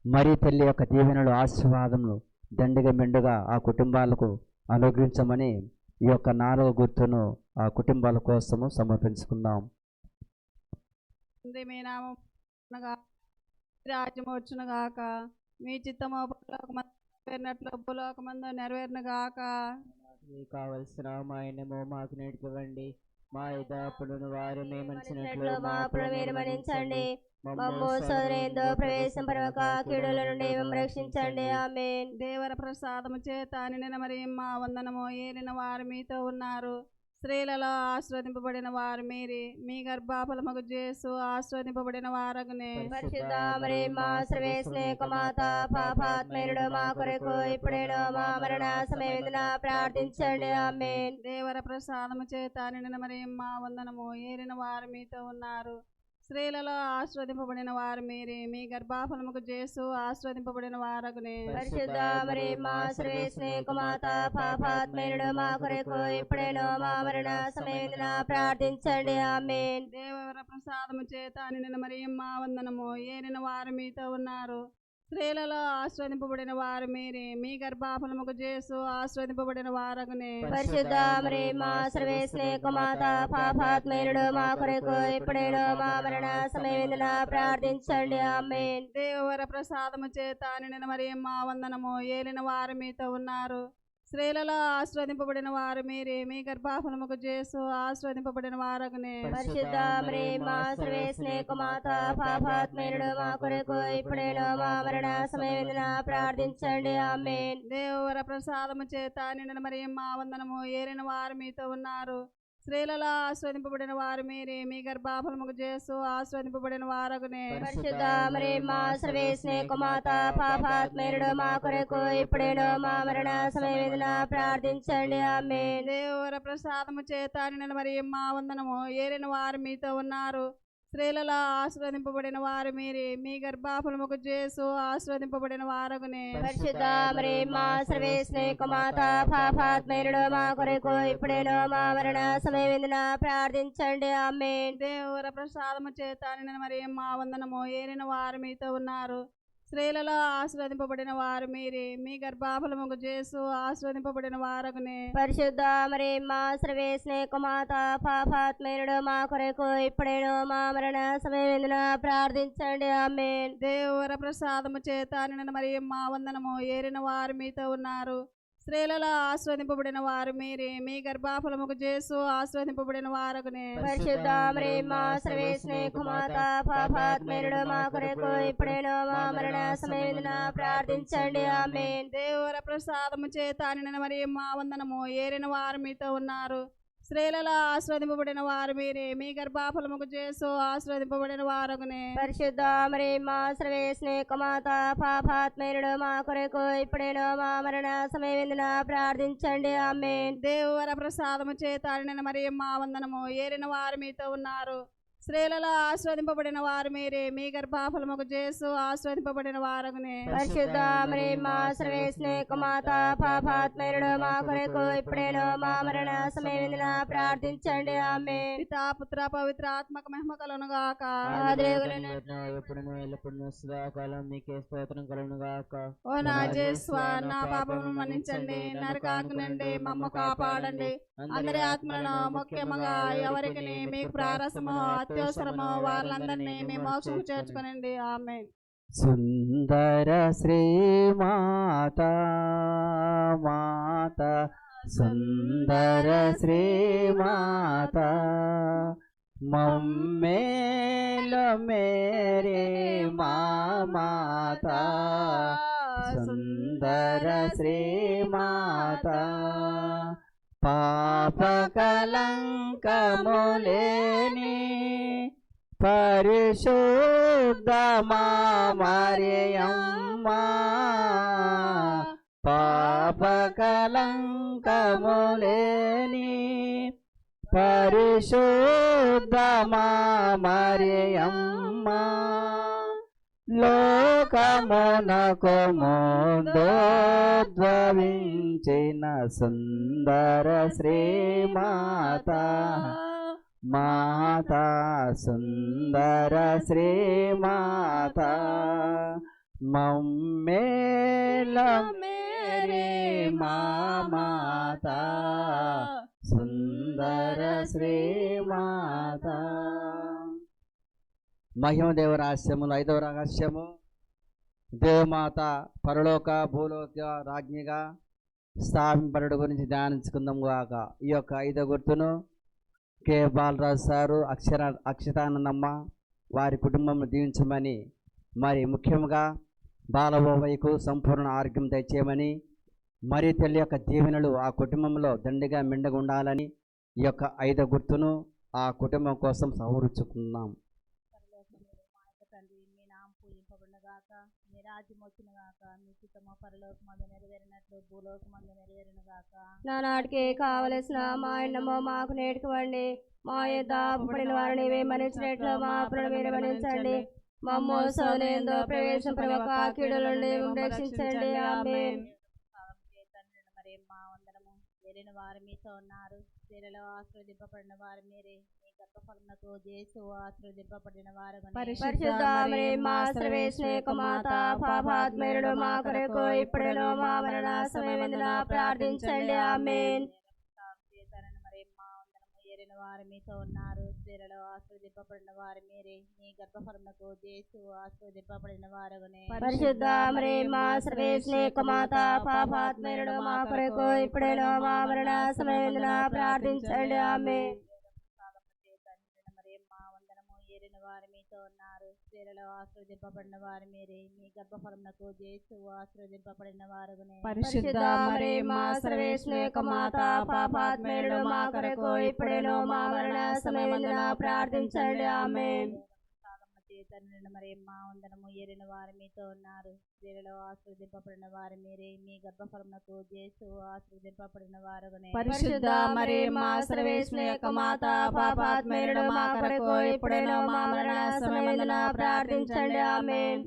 మరి తల్లి యొక్క దీవెనలు ఆశీర్వాదములు దండిగా మెండుగా ఆ కుటుంబాలకు అనుగ్రహించమని ఈ యొక్క 4వ గుర్తును ఆ కుటుంబాల కోసము సమర్పించుకుందాం. మీ నామం రాజ్యం వచ్చును గాక. మీ చిత్తము నెరవేరినట్లు భూలోకమందు నెరవేరును గాక. కావలసిన మా ఆయనము మాకు నేర్పివ్వండి. మా యథార్థులను వారు మేము మన్నించినట్లు మా అప్పులు మీరు మన్నించండి. మమ్ము సోదరేందో ప్రవేశింపక కీడుల నుండి మమ్ము రక్షించండి. ఆమేన్. దేవర ప్రసాదము చేత నిండిన మరియమ్మ వందనము. ఏలిన వారు మీతో ఉన్నారు, స్త్రీలలో ఆశీర్వదింపబడిన వారు మీరే మీ గర్భఫలముగు యేసు ఆశీర్వదింపబడిన వారగునే. పరిశుద్ధ మరియమ్మ సర్వేశ్వని మాత పాపాత్మీయుడు మా కొరకు ఇప్పుడేను మా మరణ సమయమున ప్రార్థించండి. ఆమేన్. దేవర ప్రసాదము చేత నిండిన మరియమ్మ వందనము. ఏలిన వారు మీతో ఉన్నారు, స్త్రీలలో ఆశీర్వదింపబడిన వారు మీరే మీ గర్భఫలముకు యేసు ఆశీర్వదింపబడిన వారగునే. పరిశుద్ధ మరియమ్మ సర్వేశ్వని మాత పాపాత్మీయుడు మా కొరకు ఇప్పుడేను మా మరణ సమయమున ప్రార్థించండి. ఆమేన్. దేవర ప్రసాదము చేత నిండిన మరియమ్మ వందనము. ఏలిన వారు మీతో ఉన్నారు, స్త్రీలలో ఆశీర్వదింపబడిన వారు మీరే మీ గర్భఫలముకు యేసు ఆశీర్వదింపబడిన వారగునే. పరిశుద్ధ మరియమ్మ సర్వేశ్వని మాత పాపాత్మీయుడు మా కొరకు ఇప్పుడేను మా మరణ సమయమున ప్రార్థించండి. ఆమేన్. దేవర ప్రసాదము చేత నిండిన మరియమ్మ వందనము. ఏలిన వారు మీతో ఉన్నారు, స్త్రీలలో ఆశీర్వదింపబడిన వారు మీరే, మీ గర్భఫలముకు యేసు ఆశీర్వదింపబడిన వారగునే. పరిశుద్ధ మరియమ్మ సర్వేశ్వని కుమాత పాపాత్మయుడు మా కొరకు ఇప్పుడేను మా మరణ సమయమున ప్రార్థించండి. ఆమేన్. దేవర ప్రసాదము చేత నిండిన మరియమ్మ వందనము. ఏలిన వారు మీతో ఉన్నారు. స్త్రీలలో ఆశీర్వదింపబడిన వారు మీరే, మీ గర్భఫలముకు యేసు ఆశీర్వదింపబడిన వారగునే. పరిశుద్ధ మరియమ్మ సర్వేశ్వని కుమాత పాపాత్మయుడు మా కొరకు ఇప్పుడేను మా మరణ సమయమున ప్రార్థించండి. ఆమేన్. దేవర ప్రసాదము చేత నిండిన మరియమ్మ వందనము. ఏలిన వారు మీతో ఉన్నారు. స్త్రీలలో ఆశీర్వదింపబడిన వారు మీరే, మీ గర్భఫలముకు యేసు ఆశీర్వదింపబడిన వారగునే. పరిశుద్ధ మరియమ్మ సర్వేశ్వని కుమాత పాపాత్మయుడు మా కొరకు ఇప్పుడేను మా మరణ సమయమున ప్రార్థించండి. ఆమేన్. దేవర ప్రసాదము చేత నిండిన మరియమ్మ వందనము. ఏలిన వారు మీతో ఉన్నారు. స్త్రీలలో ఆశీర్వదింపబడిన వారు మీరే, మీ గర్భఫలముకు యేసు ఆశీర్వదింపబడిన వారగునే. పరిశుద్ధ మరియమ్మ సర్వేశ్వని కుమాత పాపాత్మయుడు మా కొరకు ఇప్పుడేను మా మరణ సమయమున ప్రార్థించండి. ఆమేన్. దేవర ప్రసాదము చేత నిండిన మరియమ్మ వందనము. ఏలిన వారు మీతో ఉన్నారు. స్త్రీలలో ఆశీర్వదింపబడిన వారు మీరే, మీ గర్భఫలముకు యేసు ఆశీర్వదింపబడిన వారగునే. పరిశుద్ధ మరియమ్మ సర్వేశ్వని కుమాత పాపాత్మయుడు మా కొరకు ఇప్పుడేను మా మరణ సమయమున ప్రార్థించండి. ఆమేన్. దేవర ప్రసాదము చేత నిండిన మరియమ్మ వందనము. ఏలిన వారు మీతో ఉన్నారు. స్త్రీలలో ఆశీర్వదింపబడిన వారు మీరే, మీ గర్భఫలముకు యేసు ఆశీర్వదింపబడిన వారగునే. పరిశుద్ధ మరియమ్మ సర్వేశ్వని కుమాత పాపాత్మయుడు మా కొరకు ఇప్పుడేను మా మరణ సమయమున ప్రార్థించండి. ఆమేన్. దేవర ప్రసాదము చేత నిండిన మరియమ్మ వందనము. ఏలిన వారు మీతో ఉన్నారు. స్త్రీలలో ఆశీర్వదింపబడిన వారు మీరే, మీ గర్భఫలముకు యేసు ఆశీర్వదింపబడిన వారగునే. పరిశుద్ధ మరియమ్మ సర్వేశ్వని కుమాత పాపాత్మయుడు మా కొరకు ఇప్పుడేను మా మరణ సమయమున ప్రార్థించండి. ఆమేన్. పితా పుత్ర పవిత్ర ఆత్మక మహిమ కలుగును గాక. ఎప్పుడును ఎల్లప్పుడూ సదాకాలం మీకే స్తోత్రం కలుగును గాక. ఓ నా యేసువా, నా పాపమును మన్నించండి, నరకాగ్ని నుండి మమ్మ కాపాడండి. అందరి ఆత్మలను, ముఖ్యంగా ఎవరికి మీకు ప్రారసమో అత్యవసరమో వారందరినీ మీ మోక్షము చేర్చుకునండి. ఆమేన్. సుందర శ్రీ మాత మాత సుందర శ్రీ మాత మమ్మేలో మేరే మా మాత సుందర శ్రీ మాత పాప కలంకములేని పరిశుద్ధ మా మరియమ్మ పాప కలంకములేని పరిశుద్ధ మా మరియమ్మ లోకమునకు ముందోద్భవించిన సుందర శ్రీమాత మాత సుందర శ్రీమాత మమ్మేల మేరే మా మాత సుందర శ్రీమాత. మహిమదేవ రహస్యములు 5వ రహస్యము, దేవమాత పరలోక భూలోక రాజ్ఞిగా స్థాపింపడు గురించి ధ్యానించుకుందాం గాక. ఈ యొక్క 5వ గుర్తును కె బాలరాజు సారు, అక్షతానందమ్మ వారి కుటుంబం దీవించమని, మరి ముఖ్యంగా బాలబోవయ్యకు సంపూర్ణ ఆరోగ్యం తెచ్చేయమని, మరి తల్లి యొక్క దీవెనలు ఆ కుటుంబంలో దండిగా మెండగా ఉండాలని ఈ యొక్క 5వ గుర్తును ఆ కుటుంబం కోసం సమర్పించుకున్నాం. తండ్రి, మీ నామం పూజింపబడునుగాక, మీ రాజ్యం వచ్చునుగాక, మీ చిత్తము పరలోకమందు నెరవేరినట్లు భూలోకమందు నెరవేరునుగాక. నానాటికి కావలసిన మా అన్నము మాకు నేర్చుకోండి, మా యొద్ద అప్పుడైన వారిని మన్నించినట్లు మా అప్పులను మీరు మన్నించండి, మమ్ము శోధనయందు ప్రవేశింపనివ్వక కీడుల నుండి రక్షించండి. ఆమేన్. మరి మా వందనము. వేరిన వారు మీతో ఉన్నారు, స్త్రీలలో ఆశీర్వదింపబడిన వారు మీరే, మీ గర్భఫలమునకు యేసు ఆశీర్వదింపబడిన వారు. పరిశుద్ధ మరియమ్మ సర్వేశ్వని మాత పాపాత్మయుడు మా కొరకు ఇప్పుడును మా మరణ సమయమున ప్రార్థించండి. ఆమేన్. ఏలిన వారు మీతో ఉన్నారు. స్త్రీలలో ఆశీర్వదింపబడిన వారు మీరే. మీ గర్భఫలమునకు యేసు ఆశీర్వదింపబడిన వారగునే. పరిశుద్ధ మరియమ్మ సర్వేశ్వని యొక్క మాత, పాపాత్మయులను మా కొరకు ఇప్పుడేనో మా మరణ సమయమున ప్రార్థించండి. ఆమేన్. ఏలిన వారు మీతో ఉన్నారు. స్త్రీలలో ఆశీర్వదింపబడిన వారు మీరే. మీ గర్భఫలమునకు యేసు ఆశీర్వదింపబడిన వారగునే. పరిశుద్ధ మరియమ్మ సర్వేశ్వని యొక్క మాత, పాపాత్మయులను మా కొరకు ఇప్పుడేనో మా మరణ సమయమున ప్రార్థించండి. ఆమేన్. తండ్రి మరియమ్మ వందనము. ఏలిన వారు మీతో ఉన్నారు. స్త్రీలలో ఆశీర్వదింపబడిన వారు మీరే. మీ గర్భఫలమునకు యేసు ఆశీర్వదింపబడిన వారగునే. పరిశుద్ధ మరియమ్మ సర్వేశ్వని యొక్క మాత, పాపాత్మయులను మా కొరకు ఇప్పుడేనో మా మరణ సమయమున ప్రార్థించండి. ఆమేన్.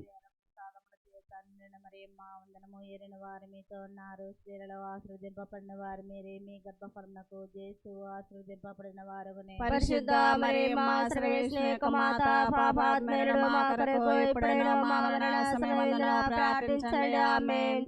మరియమ్మ వందనము. ఏలిన వారు మీతో ఉన్నారు. స్త్రీలలో ఆశీర్వదింపబడిన వారు మీరే. మీ గర్భఫలమునకు యేసు ఆశీర్వదింపబడిన వారగునే. పరిశుద్ధ మరియమ్మ సర్వేశ్వని యొక్క మాత, పాపాత్మయులను మా కొరకు ఇప్పుడేనో మా మరణ సమయమున ప్రార్థించండి. ఆమేన్.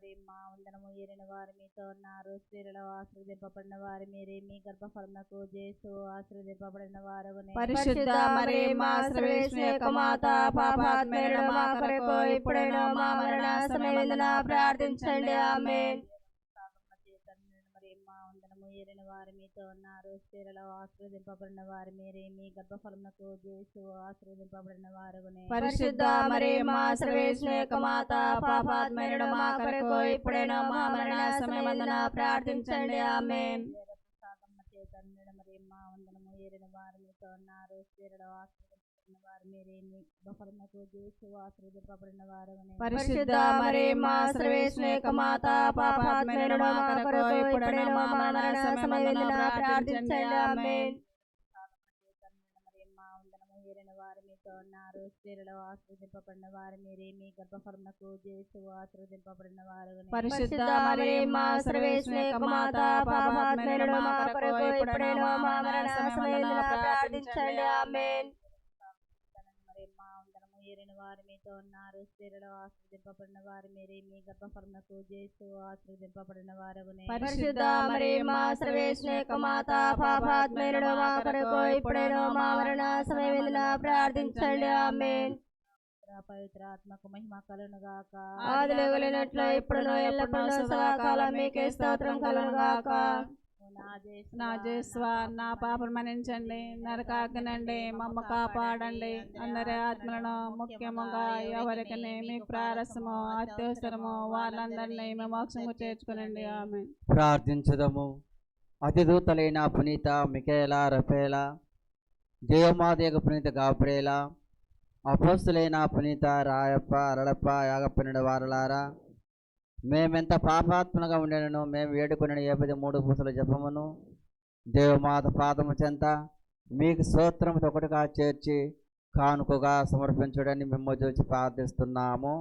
మరియమ్మ వందనము. ఏలిన వారు మీతో ఉన్నారు. స్త్రీలలో ఆశీర్వదింపబడిన వారు మీరే. మీ గర్భఫలమునకు యేసు ఆశీర్వదింపబడిన వారగునే. పరిశుద్ధ మరియమ్మ సర్వేశ్వని యొక్క మాత, పాపాత్మయులను మా కొరకు ఇప్పుడేనో మా మరణ సమయమున ప్రార్థించండి. ఆమేన్. మరియమ్మ వందనము. ఏలిన వారు మీతో ఉన్నారు. స్త్రీలలో ఆశీర్వదింపబడిన వారు మీరే. మీ గర్భఫలమునకు యేసు ఆశీర్వదింపబడిన వారగునే. పరిశుద్ధ మరియమ్మ సర్వేశ్వని యొక్క మాత, పాపాత్మయులను మా కొరకు ఇప్పుడేనో మా మరణ సమయమున ప్రార్థించండి. ఆమేన్. మరియమ్మ వందనము. ఏలిన వారు మీతో ఉన్నారు. స్త్రీలలో ఆశీర్వదింపబడిన వారు మీరే. మీ గర్భఫలమునకు యేసు ఆశీర్వదింపబడిన వారగునే. పరిశుద్ధ మరియమ్మ సర్వేశ్వని యొక్క మాత, పాపాత్మయులను మా కొరకు ఇప్పుడేనో మా మరణ సమయమున ప్రార్థించండి. ఆమేన్. మరియమ్మ వందనము. ఏలిన వారు మీతో ఉన్నారు. స్త్రీలలో ఆశీర్వదింపబడిన వారు మీరే. మీ గర్భఫలమునకు యేసు ఆశీర్వదింపబడిన వారగునే. పరిశుద్ధ మరియమ్మ సర్వేశ్వని యొక్క మాత, పాపాత్మయులను మా కొరకు ఇప్పుడేనో మా మరణ సమయమున ప్రార్థించండి. ఆమేన్. మరియమ్మ వందనము. ఏలిన వారు మీతో ఉన్నారు. స్త్రీలలో ఆశీర్వదింపబడిన వారు మీరే. మీ గర్భఫలమునకు యేసు ఆశీర్వదింపబడిన వారగునే. పరిశుద్ధ మరియమ్మ సర్వేశ్వని యొక్క మాత, పాపాత్మయులను మా కొరకు ఇప్పుడేనో మా మరణ సమయమున ప్రార్థించండి. ఆమేన్. పవిత్ర ఆత్మకు మహిమ కలుగును గాక. ఆదిలో కలిగినట్లు ఇప్పుడును ఎల్లప్పుడూ సదాకాలం మీకే స్తోత్రం కలుగును గాక. నా జేస్వా నా పాపను మన్నించండి. నరకాగ్నండి మమ్మ కాపాడండి. అందరి ఆత్మలను ముఖ్యముగా ఎవరికి మీకు ప్రారసము అత్యవసరము వాళ్ళందరినీ మీ మోక్షము చేర్చుకునండి. ఆమె ప్రార్థించుదము. అతిదూతలైన పునీత మిఖేలా, రఫేలా, దేవమాదేగ పునీత గాబ్రేలా, అపోస్తులైన పునీత రాయప్ప, అరళప్ప, యాగప్పనుడి వారలారా, మేమెంత పాపాత్మలుగా ఉండేనను మేము వేడుకుని 53 పూసల జపమును దేవమాత పాదము చెంత మీకు స్తోత్రముతో ఒకటిగా చేర్చి కానుకగా సమర్పించడని మేము చూసి ప్రార్థిస్తున్నాము.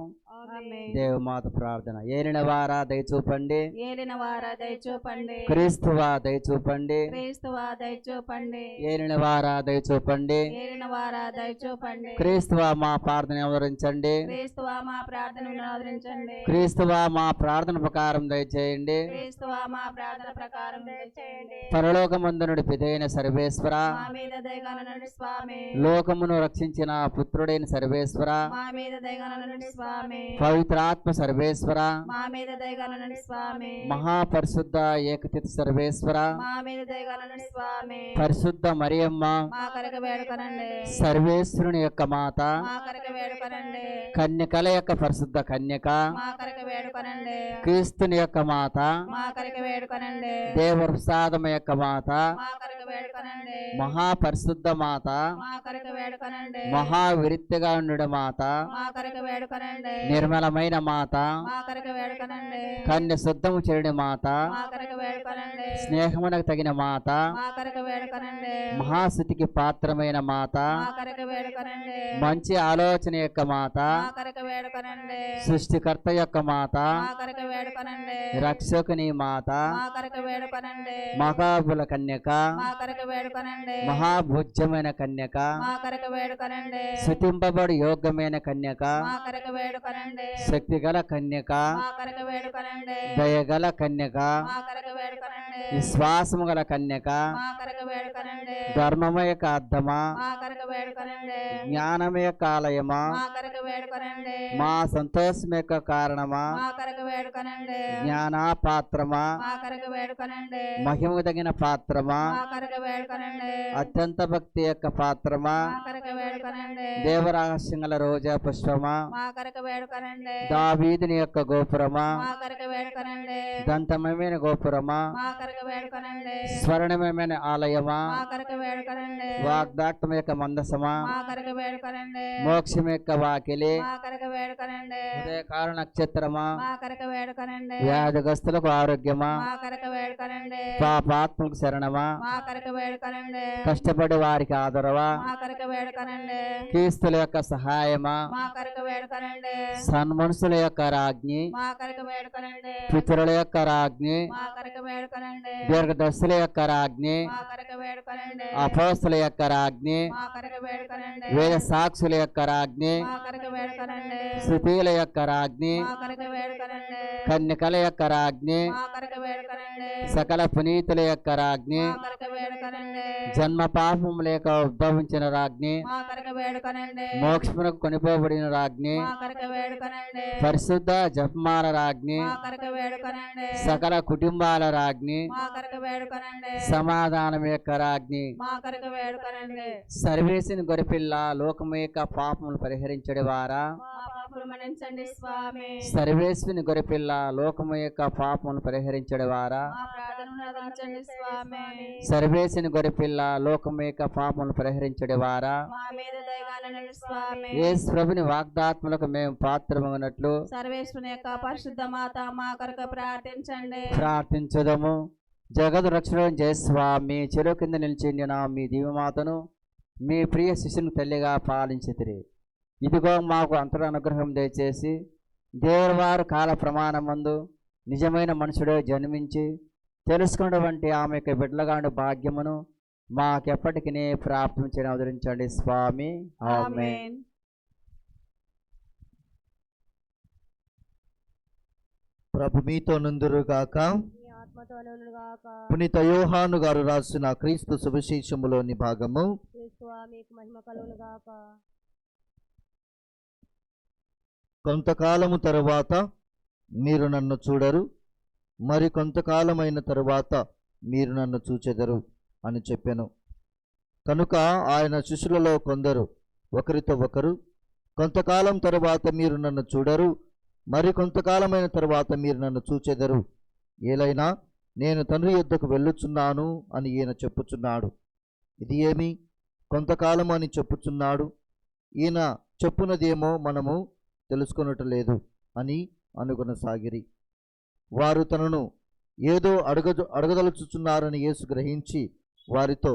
దేవమాత ప్రార్థన. ఏలిన వారా దయచూపండి. ఏలిన వారా దయచూపండి. క్రీస్తువా దయచూపండి. క్రీస్తువా దయచూపండి. ఏలిన వారా దయచూపండి. ఏలిన వారా దయచూపండి. క్రీస్తువా మా ప్రార్థన ఆదరించండి. క్రీస్తువా మా ప్రార్థనను ఆదరించండి. క్రీస్తువా మా ప్రార్థన ప్రకారం దయచేయండి. క్రీస్తువా మా ప్రార్థన ప్రకారం దయచేయండి. పరలోకమందునుడి పితైన సర్వేశ్వర, మా మీద దయగలనండి స్వామి. లోకమును రక్షించిన పుత్రుడైన సర్వేశ్వర, మా మీద దయగలనండి స్వామి. పవిత్రాత్మ సర్వేశ్వర, మా మీద దయగలనండి స్వామి. మహాపరిశుద్ధ ఏకతిథి సర్వేశ్వర, మా మీద దయగలనండి స్వామి. పరిశుద్ధ మరియమ్మ, మా కొరకు వేడుకనండి. సర్వేశ్వరుని యొక్క మాత, మా కొరకు వేడుకనండి. కన్యకల యొక్క పరిశుద్ధ కన్యక, మా కొరకు వేడుకనండి. క్రీస్తుని యొక్క మాత, మా కొరకు వేడుకనండి. దేవప్రసాదము యొక్క మాత, మా కొరకు వేడుకనండి. మహాపరిశుద్ధ మాత, మా కొరకు వేడుకనండి. మహావిరిత్తిగా ఉండు మాత, మా కొరకు వేడుకనండి. నిర్మలమైన మాత, మా కొరకు వేడుకనండి. కన్య శుద్ధము చెడు మాత, మా కొరకు వేడుకనండి. స్నేహమునకు తగిన మాత, మా కొరకు వేడుకనండి. మహాస్థితికి పాత్రమైన మాత, మా కొరకు వేడుకనండి. మంచి ఆలోచన యొక్క మాత, మా కొరకు వేడుకనండి. సృష్టికర్త యొక్క మాత, మా కొరకు వేడుకనండి. రక్షకుని మాత, మా కొరకు వేడుకనండి. మహాబుల కన్యక, మా కొరకు వేడుకొనండి. మహాభోజ్యమైన కన్యక, మా కొరకు వేడుకొనండి. స్తుతింపబడు యోగ్యమైన కన్యక, మా కొరకు వేడుకొనండి. శక్తిగల కన్యక, మా కొరకు వేడుకొనండి. దయగల కన్యక, మా కొరకు వేడుకొనండి. విశ్వాసము గల కన్యక, మా కొరకు వేడుకొనండి. ధర్మము యొక్క అద్దమా, మా కొరకు వేడుకొనండి. జ్ఞానము యొక్క ఆలయమా, మా కొరకు వేడుకొనండి. మా సంతోషం యొక్క కారణమా, మా కొరకు వేడుకొనండి. జ్ఞాన పాత్రమా, మా కొరకు వేడుకొనండి. మహిమ తగిన పాత్రమా, మా కొరకు వేడుకొనండి. అత్యంత భక్తి యొక్క పాత్రమా, మా కొరకు వేడుకొనండి. దేవరహస్యంగల రోజా పుష్పమా, మా కొరకు వేడుకొనండి. దావీదుని యొక్క గోపురమా, మా కొరకు వేడుకొనండి. దంతమమైన గోపురమా, మా కొరకు వేడుకొనండి. స్వర్ణమయమైన ఆలయమా, మా కొరకు వేడుకొనండి. వాగ్దాత్మ యొక్క మందసమా, మా కొరకు వేడుకొనండి. మోక్షం యొక్క వాకిలి, మా కొరకు వేడుకొనండి. ఉదయకాల నక్షత్రమా, మా కొరకు వేడుకొనండి. వ్యాధిగ్రస్తులకు ఆరోగ్యమా, మా కొరకు వేడుకొనండి. పాపాత్మకు శరణమా, మా కొరకు వేడుకొనండి. కష్టపడి వారికి ఆదరవా, మా కొరకు వేడుకొనండి. క్రీస్తుల యొక్క సహాయమా, మా కొరకు వేడుకొనండి. సన్మనుషుల యొక్క రాజ్ఞి, మా కొరకు వేడుకొనండి. పితరుల యొక్క రాజ్ఞి, మా కొరకు వేడుకొనండి. దీర్ఘదర్శుల యొక్క రాజ్ఞి, మా కొరకు వేడుకొనండి. అపోస్తుల యొక్క రాజ్ఞి, మా కొరకు వేడుకొనండి. వేద సాక్షుల యొక్క రాజ్ఞి, మా కొరకు వేడుకొనండి. శృతిల యొక్క రాజ్ఞి, మా కొరకు వేడుకొనండి. కన్యకల యొక్క రాజ్ఞి, మా కొరకు వేడుకొనండి. సకల పునీతుల యొక్క రాజ్ఞి, మా కొరకు వేడుకొనండి. జన్మ పాపము లేక ఉద్భవించిన రాజ్ఞి, మా కొరకు వేడుకొనండి. మోక్షమునకు కొనిపోబడిన రాజ్ఞి, మా కొరకు వేడుకొనండి. పరిశుద్ధ జపమాల రాజ్ఞి, మా కొరకు వేడుకొనండి. సకల కుటుంబాల రాజ్ఞి, మా కొరకు వేడుకొనండి. సమాధానం యొక్క రాజ్ఞి, మా కొరకు వేడుకొనండి. సర్వేసిని గొరిపిల్ల లోకము యొక్క పాపములు పరిహరించడి వారా, మా పాపములు మన్నించండి స్వామి. సర్వేశ్వని గొరిపిల్ల లోకము యొక్క పాపములు పరిహరించడి వారా, మా ప్రార్థనను ఆదరించండి స్వామి. సర్వేసిని గొరిపిల్ల లోకము యొక్క పాపములు పరిహరించడి వారా, మా మీద దయగానండి స్వామి. యేసు ప్రభుని వాగ్దాత్మలకు మేము పాత్రమగినట్లు సర్వేశ్వరుని యొక్క పరిశుద్ధ మాత మా కొరకు ప్రార్థించండి. ప్రార్థించుదము. జగదు రక్షణ జయ స్వామి చెరువు కింద నిలిచిండిన మీ దివ్యమాతను మీ ప్రియ శిష్యుని తల్లిగా పాలించితిరి. ఇదిగో మాకు అంతర అనుగ్రహం దయచేసి దేవువారు కాల ప్రమాణమందు నిజమైన మనుషుడే జన్మించి తెలుసుకున్నటువంటి ఆమె యొక్క బిడ్డలుగాను భాగ్యమును మాకెప్పటికీ ప్రాప్తించి అవతరించండి స్వామి. ఆమేన్. ఆమేన్. ప్రభు మీతో నుందురుగాక. మీ ఆత్మతోనును గాక. పునీత యోహాను గారు రాసిన క్రీస్తు సువిశేషములోని భాగము. క్రీస్తువా మీకు మహిమ కలుగును గాక. కొంతకాలము తరువాత మీరు నన్ను చూడరు, మరి కొంతకాలమైన తరువాత మీరు నన్ను చూచెదరు అని చెప్పెను. కనుక ఆయన శిష్యులలో కొందరు ఒకరితో ఒకరు, కొంతకాలం తరువాత మీరు నన్ను చూడరు, మరి కొంతకాలమైన తరువాత మీరు నన్ను చూచెదరు, ఏలైనా నేను తండ్రి యొద్దకు వెళ్ళుచున్నాను అని ఈయన చెప్పుచున్నాడు. ఇది ఏమి కొంతకాలం అని చెప్పుచున్నాడు? ఈయన చెప్పునదేమో మనము తెలుసుకొనటలేదు అని అనుకొనసాగిరి. వారు తనను ఏదో అడగదలుచుచున్నారని యేసు గ్రహించి వారితో,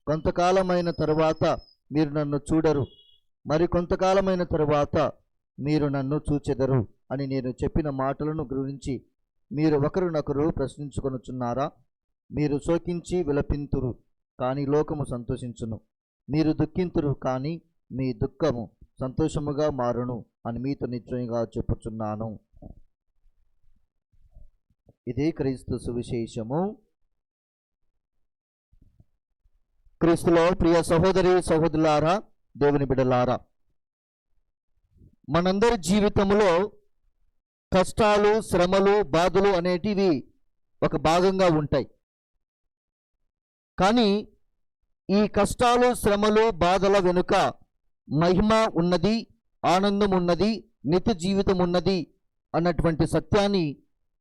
కొంతకాలమైన తరువాత మీరు నన్ను చూడరు, మరి కొంతకాలమైన తరువాత మీరు నన్ను చూచెదరు అని నేను చెప్పిన మాటలను గురించి మీరు ఒకరినొకరు ప్రశ్నించుకొనుచున్నారా? మీరు శోకించి విలపింతురు, కానీ లోకము సంతోషించును. మీరు దుఃఖింతురు, కానీ మీ దుఃఖము సంతోషముగా మారును అని మీతో నిశ్చయంగా చెప్పుచున్నాను. ఇదే క్రీస్తు సువిశేషము. క్రీస్తులో ప్రియ సహోదరి సహోదరులారా, దేవుని బిడ్డలారా, మనందరి జీవితంలో కష్టాలు, శ్రమలు, బాధలు అనేటివి ఒక భాగంగా ఉంటాయి. కానీ ఈ కష్టాలు, శ్రమలు, బాధల వెనుక మహిమ ఉన్నది, ఆనందం ఉన్నది, నిత్య జీవితం ఉన్నది అన్నటువంటి సత్యాన్ని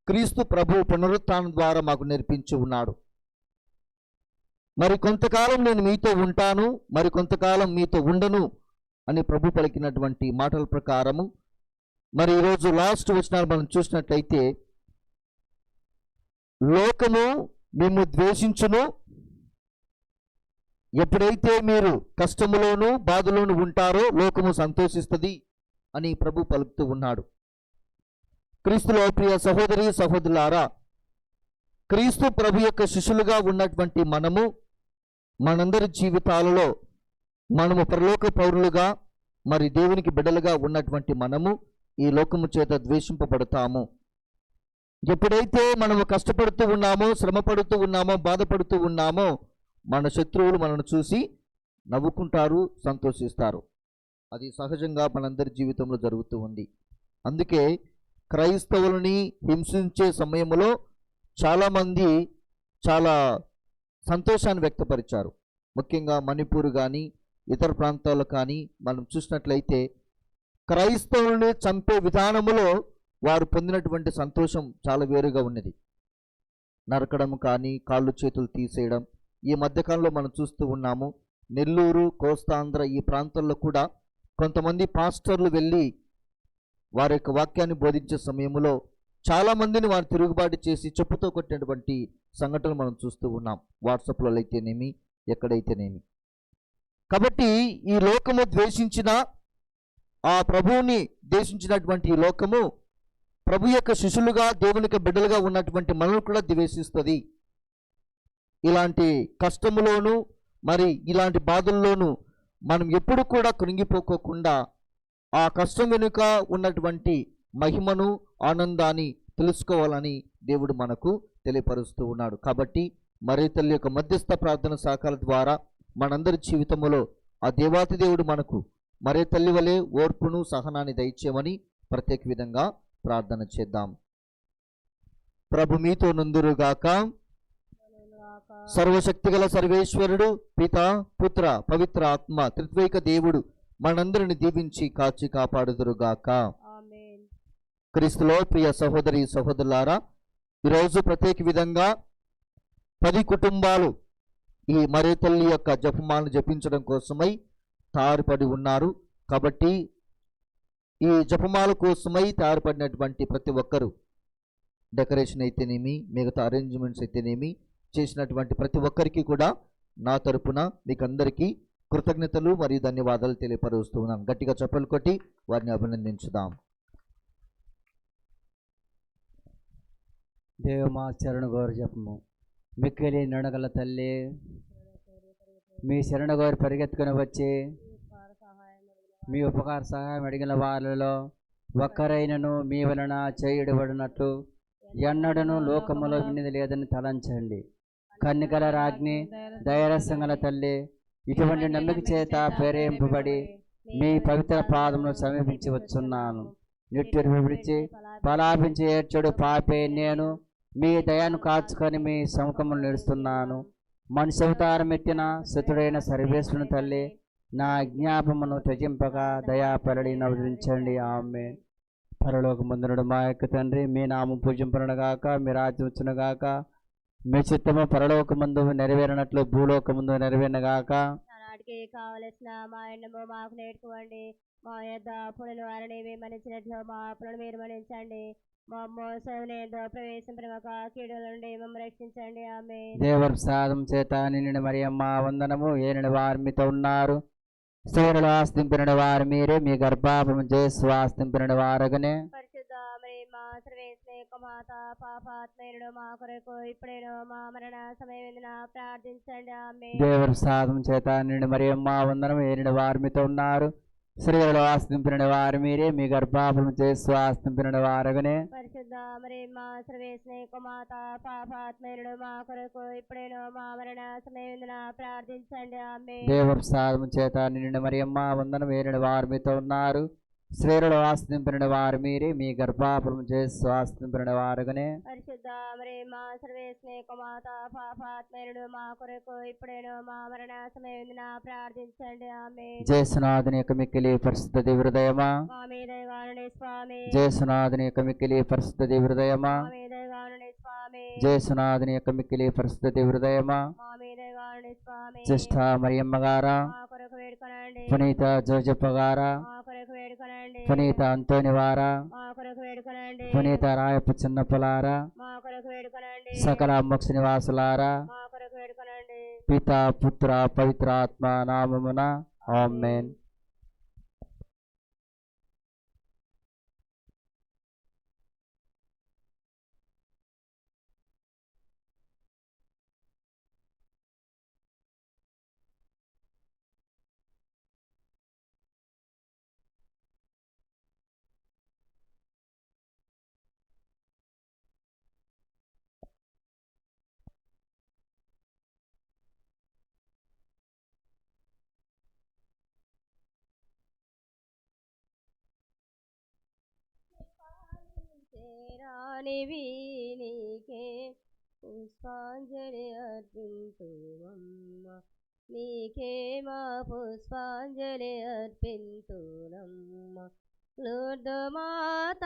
క్రీస్తు ప్రభు పునరుత్థానం ద్వారా మాకు నేర్పించి ఉన్నాడు. మరి కొంతకాలం నేను మీతో ఉంటాను, మరి కొంతకాలం మీతో ఉండను అని ప్రభు పలికినటువంటి మాటల ప్రకారము మరి ఈరోజు లాస్ట్ వచనాలు మనం చూసినట్లయితే, లోకము మేము ద్వేషించును, ఎప్పుడైతే మీరు కష్టములోను బాధలోను ఉంటారో లోకము సంతోషిస్తుంది అని ప్రభు పలుకుతూ ఉన్నాడు. క్రీస్తులో ప్రియ సహోదరి సహోదరులారా, క్రీస్తు ప్రభు యొక్క శిష్యులుగా ఉన్నటువంటి మనము మనందరి జీవితాలలో మనము పరలోక పౌరులుగా మరి దేవునికి బిడ్డలుగా ఉన్నటువంటి మనము ఈ లోకము చేత ద్వేషింపబడతాము. ఎప్పుడైతే మనము కష్టపడుతూ ఉన్నామో, శ్రమపడుతూ ఉన్నామో, బాధపడుతూ ఉన్నామో, మన శత్రువులు మనను చూసి నవ్వుకుంటారు, సంతోషిస్తారు. అది సహజంగా మనందరి జీవితంలో జరుగుతూ ఉంది. అందుకే క్రైస్తవులని హింసించే సమయంలో చాలామంది చాలా సంతోషాన్ని వ్యక్తపరిచారు. ముఖ్యంగా మణిపూర్ కానీ ఇతర ప్రాంతాల్లో కానీ మనం చూసినట్లయితే క్రైస్తవుల్ని చంపే విధానములో వారు పొందినటువంటి సంతోషం చాలా వేరుగా ఉన్నది. నరకడం కానీ, కాళ్ళు చేతులు తీసేయడం ఈ మధ్యకాలంలో మనం చూస్తూ ఉన్నాము. నెల్లూరు, కోస్తాంధ్ర ఈ ప్రాంతాల్లో కూడా కొంతమంది పాస్టర్లు వెళ్ళి వారి యొక్క వాక్యాన్ని బోధించే సమయంలో చాలామందిని వారు తిరుగుబాటు చేసి చెప్పుతో కొట్టినటువంటి సంఘటనలు మనం చూస్తూ ఉన్నాం. వాట్సాప్లో అయితేనేమి, ఎక్కడైతేనేమి. కాబట్టి ఈ లోకము ద్వేషించిన ఆ ప్రభువుని ద్వేషించినటువంటి ఈ లోకము ప్రభు యొక్క శిష్యులుగా, దేవునికి బిడ్డలుగా ఉన్నటువంటి మనల్ని కూడా ద్వేషిస్తుంది. ఇలాంటి కష్టములోను మరి ఇలాంటి బాధల్లోనూ మనం ఎప్పుడు కూడా కృంగిపోకోకుండా ఆ కష్టం వెనుక ఉన్నటువంటి మహిమను, ఆనందాన్ని తెలుసుకోవాలని దేవుడు మనకు తెలియపరుస్తూ ఉన్నాడు. కాబట్టి మరి తల్లి యొక్క మధ్యస్థ ప్రార్థన సహకారం ద్వారా మనందరి జీవితంలో ఆ దేవాతి దేవుడు మనకు మరే తల్లి వలె ఓర్పును, సహనాన్ని దయచేయమని ప్రత్యేక విధంగా ప్రార్థన చేద్దాం. ప్రభు మీతో నుందురుగాక. సర్వశక్తిగల సర్వేశ్వరుడు, పిత, పుత్ర, పవిత్ర ఆత్మ త్రిత్వైక దేవుడు మనందరిని దీవించి కాచి కాపాడుదురుగాక. ఆమేన్. క్రీస్తులో ప్రియ సహోదరి సహోదరులారా, ఈరోజు ప్రత్యేక విధంగా 10 కుటుంబాలు ఈ మరే తల్లి యొక్క జపమాలను జపించడం కోసమై తయారుపడి ఉన్నారు. కాబట్టి ఈ జపమాల కోసమై తయారుపడినటువంటి ప్రతి ఒక్కరూ డెకరేషన్ అయితేనేమి, మిగతా అరేంజ్మెంట్స్ అయితేనేమి చేసినటువంటి ప్రతి ఒక్కరికి కూడా నా తరపున మీకు అందరికీ కృతజ్ఞతలు మరియు ధన్యవాదాలు తెలియపరుస్తూ ఉన్నాను. గట్టిగా చప్పలు కొట్టి వారిని అభినందించుదాం. దేవమా శరణు గోరు జపము. మిక్కిలి నడగల తల్లి, మీ శరణు గోరు పరిగెత్తుకుని వచ్చి మీ ఉపకార సహాయం అడిగిన వారిలో ఒక్కరైనను మీ వలన చేయుడబడినట్లు ఎన్నడను లోకములో విన్నది లేదని తలంచండి. కన్నికల రాజ్ఞి, ధైర్యసంగల తల్లి, ఇటువంటి నమ్మిక చేత ప్రేరేంపబడి మీ పవిత్ర పాదమును సమీపించి వచ్చున్నాను. నిట్టూర్పు విడిచి పలాపించి ఏడ్చుడు పాపే నేను, మీ దయను కాచుకొని మీ సముఖమును నిలుస్తున్నాను. మనిషి అవతారం ఎత్తిన శతుడైన సర్వేశ్వరుని తల్లి, నా జ్ఞాపమును త్యజింపగా దయాపరడి నవరించండి. ఆమేన్. పరలోకమందునుడు మా యొక్క తండ్రి, మీ నామం పూజింపనుగాక, మీ రాజ్యం వచ్చునుగాక, మీ చిత్తము పరలోకమందు నెరవేరినట్లు భూలోకమందు నెరవేరునుగాక. నాటికి కావలసిన మా ఎన్నమో మాకు నేర్చుకోండి. మా యొద్ద అప్పులను వారిని మేము మన్నించినట్లు మా అప్పులను మీరు మన్నించండి. మా మోసంలో ప్రవేశింపక కీడుల నుండి మమ్మల్ని రక్షించండి. ఆమేన్. దేవర ప్రసాదం చేత నిండిన మరియమ్మ వందనము. ఏలిన వారు మీతో ఉన్నారు. స్త్రీలలో ఆస్తింపిన వారు మీరే, మీ గర్భాపము చేసి ఆస్తింపిన వారగనే. పరిశుద్ధ మరియమ్మ సర్వేశ్వరుని యొక్క మాత, పాపాత్మయుడు మా కొరకు ఇప్పుడేను మా మరణ సమయమున ప్రార్థించండి. ఆమేన్. దేవర ప్రసాదం చేత నిండిన మరియమ్మ వందనము. ఏలిన వారు మీతో ఉన్నారు. స్త్రీలలో ఆస్తింపిన వారు మీరే, మీ గర్భాపము చేసి ఆస్తింపిన వారగనే. పరిశుద్ధ మరియమ్మ సర్వేశ్వరుని యొక్క మాత, పాపాత్మయుడు మా కొరకు ఇప్పుడేను మా మరణ సమయమున ప్రార్థించండి. ఆమేన్. దేవర ప్రసాదం చేత నిండిన మరియమ్మ వందనము. ఏలిన వారు మీతో ఉన్నారు. స్త్రీలలో ఆస్తింపిన వారు మీరే, మీ గర్భాపము చేసి ఆస్తింపిన వారగనే. పరిశుద్ధ మరియమ్మ సర్వేశ్వరుని యొక్క మాత, పాపాత్మయుడు మా కొరకు ఇప్పుడేను మా మరణ సమయమున ప్రార్థించండి. ఆమేన్. జయసునాథుని యొక్క మిక్కిలి పరిశుద్ధ హృదయమా, మా మీద దయగానుండి స్వామి. జయసునాథుని యొక్క మిక్కిలి పరిశుద్ధ హృదయమా, మా మీద దయగానుండి స్వామి. జయసునాథుని యొక్క మిక్కిలి పరిశుద్ధ హృదయమా. మా మీద దయగానుండి స్వామి. జ్యేష్ఠ మరియమ్మ గారా, మా కొరకు వేడుకొనండి. పునీత జోజప్ప గారా, మా కొరకు వేడుకొనండి. పునీత అంతోని వారా, మా కొరకు వేడుకొనండి. పునీత రాయప్ప చిన్నప్పలారా, మా కొరకు వేడుకొనండి. సకల మోక్ష నివాసులారా, మా కొరకు వేడుకొనండి. పిత, పుత్ర, పవిత్ర ఆత్మ నామమున ఆమేన్. రానివి నీకే పుష్పాంజలి అర్పింతుమమ్మ నీకే మా పుష్పాంజలి అర్పింతునమ్మ లూర్దు మాత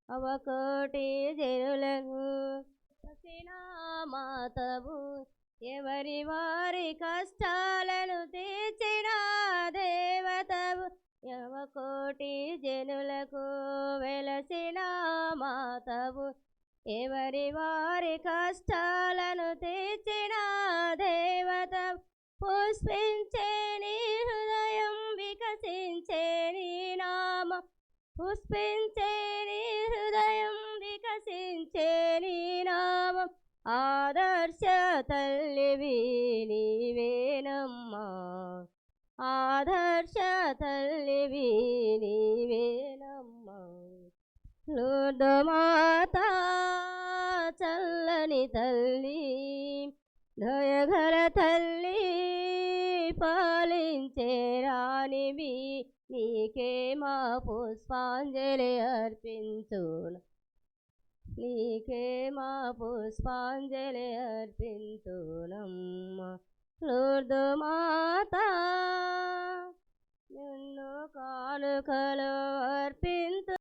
అవకోటి జనులకు మాతవు ఎవరి వారి కష్టాలను తీర్చిన దేవతవు యవకోటి జనులకు వెలసిన మాతవు ఎవరి వారి కష్టాలను తీర్చిన దేవత పుష్పించే నీ హృదయం వికసించే నీ నామం పుష్పించే నీ హృదయం వికసించే నీ నామం ఆదర్శ తల్లివి నీవేనమ్మా ఆదర్శ తల్లివి నీవేనమ్మా లూర్దు మాత చల్లని తల్లి దయగల తల్లి పాలించే రానివి నీకే మా పుష్పాంజలి అర్పించును నీకే మా పుష్పాంజలి అర్పించునమ్మ లూర్దు మాత నిన్ను కానుకలు అర్పి